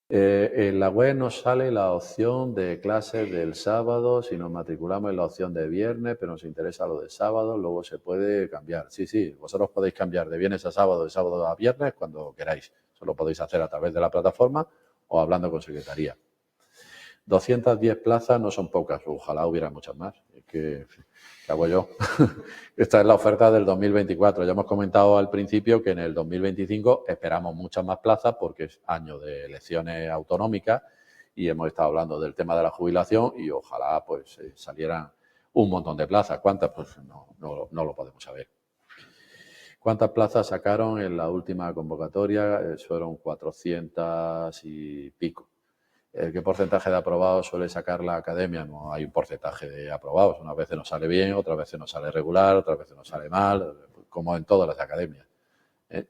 En la web nos sale la opción de clases del sábado, si nos matriculamos en la opción de viernes, pero nos interesa lo de sábado, luego se puede cambiar. Sí, vosotros podéis cambiar de viernes a sábado, de sábado a viernes, cuando queráis. Eso lo podéis hacer a través de la plataforma o hablando con secretaría. 210 plazas no son pocas, ojalá hubiera muchas más. ¿Qué hago yo? Esta es la oferta del 2024. Ya hemos comentado al principio que en el 2025 esperamos muchas más plazas porque es año de elecciones autonómicas y hemos estado hablando del tema de la jubilación y ojalá pues salieran un montón de plazas. ¿Cuántas? Pues no lo podemos saber. ¿Cuántas plazas sacaron en la última convocatoria? Fueron 400 y pico. ¿Qué porcentaje de aprobados suele sacar la academia? No hay un porcentaje de aprobados. Unas veces nos sale bien, otras veces nos sale regular, otras veces nos sale mal, como en todas las academias.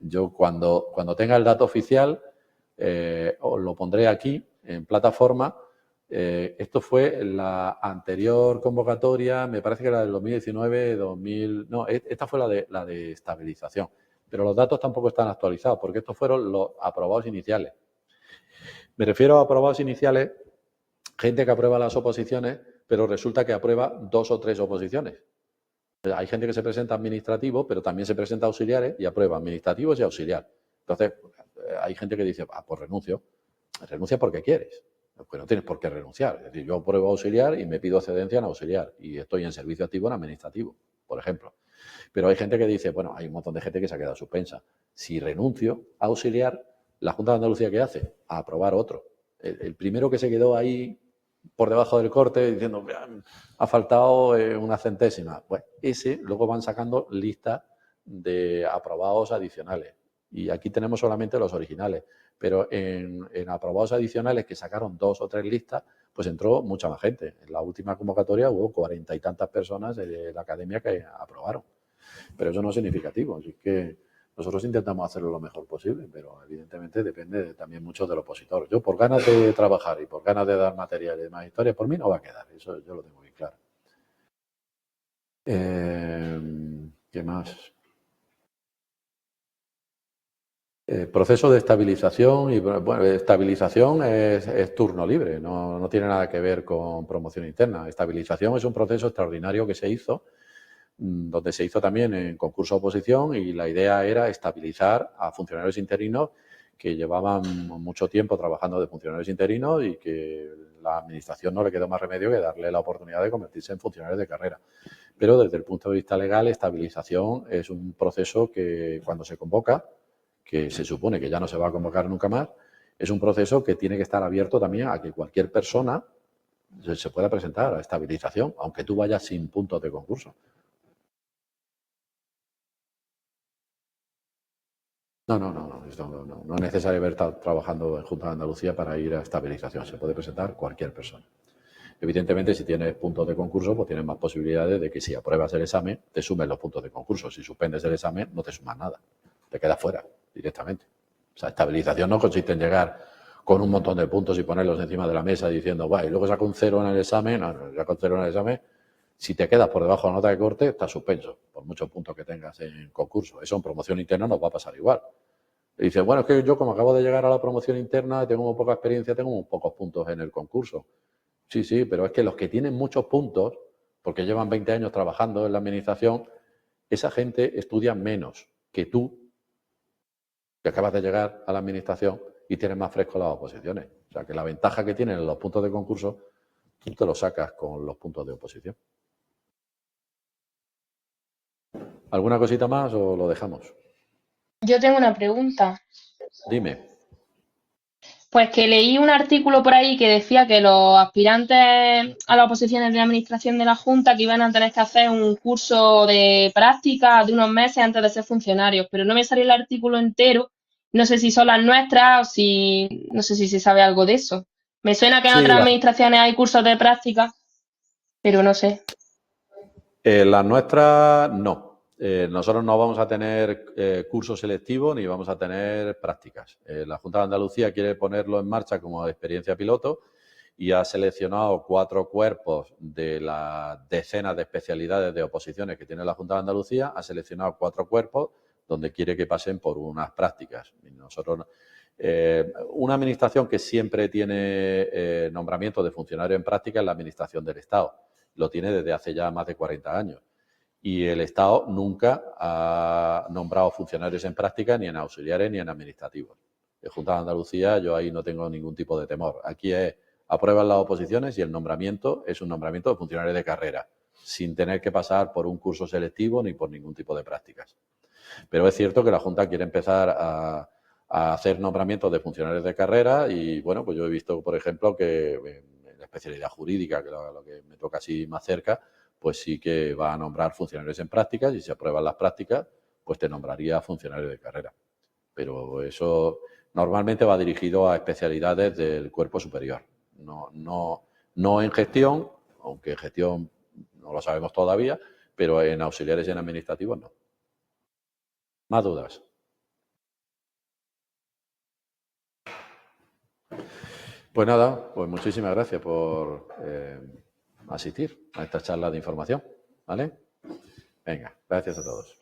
Yo cuando tenga el dato oficial, os lo pondré aquí en plataforma. Esto fue la anterior convocatoria, me parece que era del 2019, esta fue la de estabilización. Pero los datos tampoco están actualizados porque estos fueron los aprobados iniciales. Me refiero a aprobados iniciales, gente que aprueba las oposiciones, pero resulta que aprueba 2 o 3 oposiciones. Hay gente que se presenta administrativo, pero también se presenta auxiliares y aprueba administrativos y auxiliar. Entonces, hay gente que dice, pues renuncio. Renuncia porque quieres, porque no tienes por qué renunciar. Es decir, yo apruebo auxiliar y me pido excedencia en auxiliar y estoy en servicio activo en administrativo, por ejemplo. Pero hay gente que dice, bueno, hay un montón de gente que se ha quedado suspensa. Si renuncio a auxiliar, ¿la Junta de Andalucía qué hace? A aprobar otro. El primero que se quedó ahí por debajo del corte diciendo ha faltado una centésima. Pues ese luego van sacando listas de aprobados adicionales. Y aquí tenemos solamente los originales. Pero en aprobados adicionales que sacaron 2 o 3 listas, pues entró mucha más gente. En la última convocatoria hubo 40 y tantas personas de la academia que aprobaron. Pero eso no es significativo. Así que nosotros intentamos hacerlo lo mejor posible, pero evidentemente depende también mucho del opositor. Yo, por ganas de trabajar y por ganas de dar material y demás historias, por mí no va a quedar. Eso yo lo tengo bien claro. ¿Qué más? Proceso de estabilización. Y bueno, estabilización es turno libre, no tiene nada que ver con promoción interna. Estabilización es un proceso extraordinario que se hizo, donde se hizo también en concurso de oposición y la idea era estabilizar a funcionarios interinos que llevaban mucho tiempo trabajando de funcionarios interinos y que la administración no le quedó más remedio que darle la oportunidad de convertirse en funcionarios de carrera. Pero desde el punto de vista legal, estabilización es un proceso que cuando se convoca, que se supone que ya no se va a convocar nunca más, es un proceso que tiene que estar abierto también a que cualquier persona se pueda presentar a estabilización, aunque tú vayas sin puntos de concurso. No es necesario haber estado trabajando en Junta de Andalucía para ir a estabilización. Se puede presentar cualquier persona. Evidentemente, si tienes puntos de concurso, pues tienes más posibilidades de que si apruebas el examen, te sumen los puntos de concurso. Si suspendes el examen, no te sumas nada. Te quedas fuera directamente. O sea, estabilización no consiste en llegar con un montón de puntos y ponerlos encima de la mesa diciendo, y luego saco un 0 en el examen. No, saco un 0 en el examen. Si te quedas por debajo de la nota de corte, estás suspenso, por muchos puntos que tengas en concurso. Eso en promoción interna nos va a pasar igual. Y dices, bueno, es que yo como acabo de llegar a la promoción interna y tengo muy poca experiencia, tengo muy pocos puntos en el concurso. Sí, pero es que los que tienen muchos puntos, porque llevan 20 años trabajando en la administración, esa gente estudia menos que tú, que acabas de llegar a la administración y tienes más fresco las oposiciones. O sea, que la ventaja que tienen en los puntos de concurso, tú te lo sacas con los puntos de oposición. ¿Alguna cosita más o lo dejamos? Yo tengo una pregunta. Dime. Pues que leí un artículo por ahí que decía que los aspirantes a las oposiciones de administración de la Junta que iban a tener que hacer un curso de práctica de unos meses antes de ser funcionarios, pero no me salió el artículo entero. No sé si son las nuestras o si... No sé si se sabe algo de eso. Me suena que en otras administraciones hay cursos de práctica, pero no sé. Las nuestras no. nosotros no vamos a tener cursos selectivos ni vamos a tener prácticas. La Junta de Andalucía quiere ponerlo en marcha como experiencia piloto y ha seleccionado 4 cuerpos de las decenas de especialidades de oposiciones que tiene la Junta de Andalucía, ha seleccionado 4 cuerpos donde quiere que pasen por unas prácticas. Y nosotros, una administración que siempre tiene nombramiento de funcionarios en práctica es la Administración del Estado. Lo tiene desde hace ya más de 40 años. Y el Estado nunca ha nombrado funcionarios en práctica ni en auxiliares ni en administrativos. En Junta de Andalucía yo ahí no tengo ningún tipo de temor. Aquí aprueban las oposiciones y el nombramiento es un nombramiento de funcionarios de carrera, sin tener que pasar por un curso selectivo ni por ningún tipo de prácticas. Pero es cierto que la Junta quiere empezar a hacer nombramientos de funcionarios de carrera y, bueno, pues yo he visto, por ejemplo, que en la especialidad jurídica, que es lo que me toca así más cerca, pues sí que va a nombrar funcionarios en prácticas y si aprueban las prácticas, pues te nombraría funcionario de carrera. Pero eso normalmente va dirigido a especialidades del cuerpo superior, no en gestión, aunque en gestión no lo sabemos todavía, pero en auxiliares y en administrativos no. ¿Más dudas? Pues nada, pues muchísimas gracias por asistir a esta charla de información, ¿vale? Venga, gracias a todos.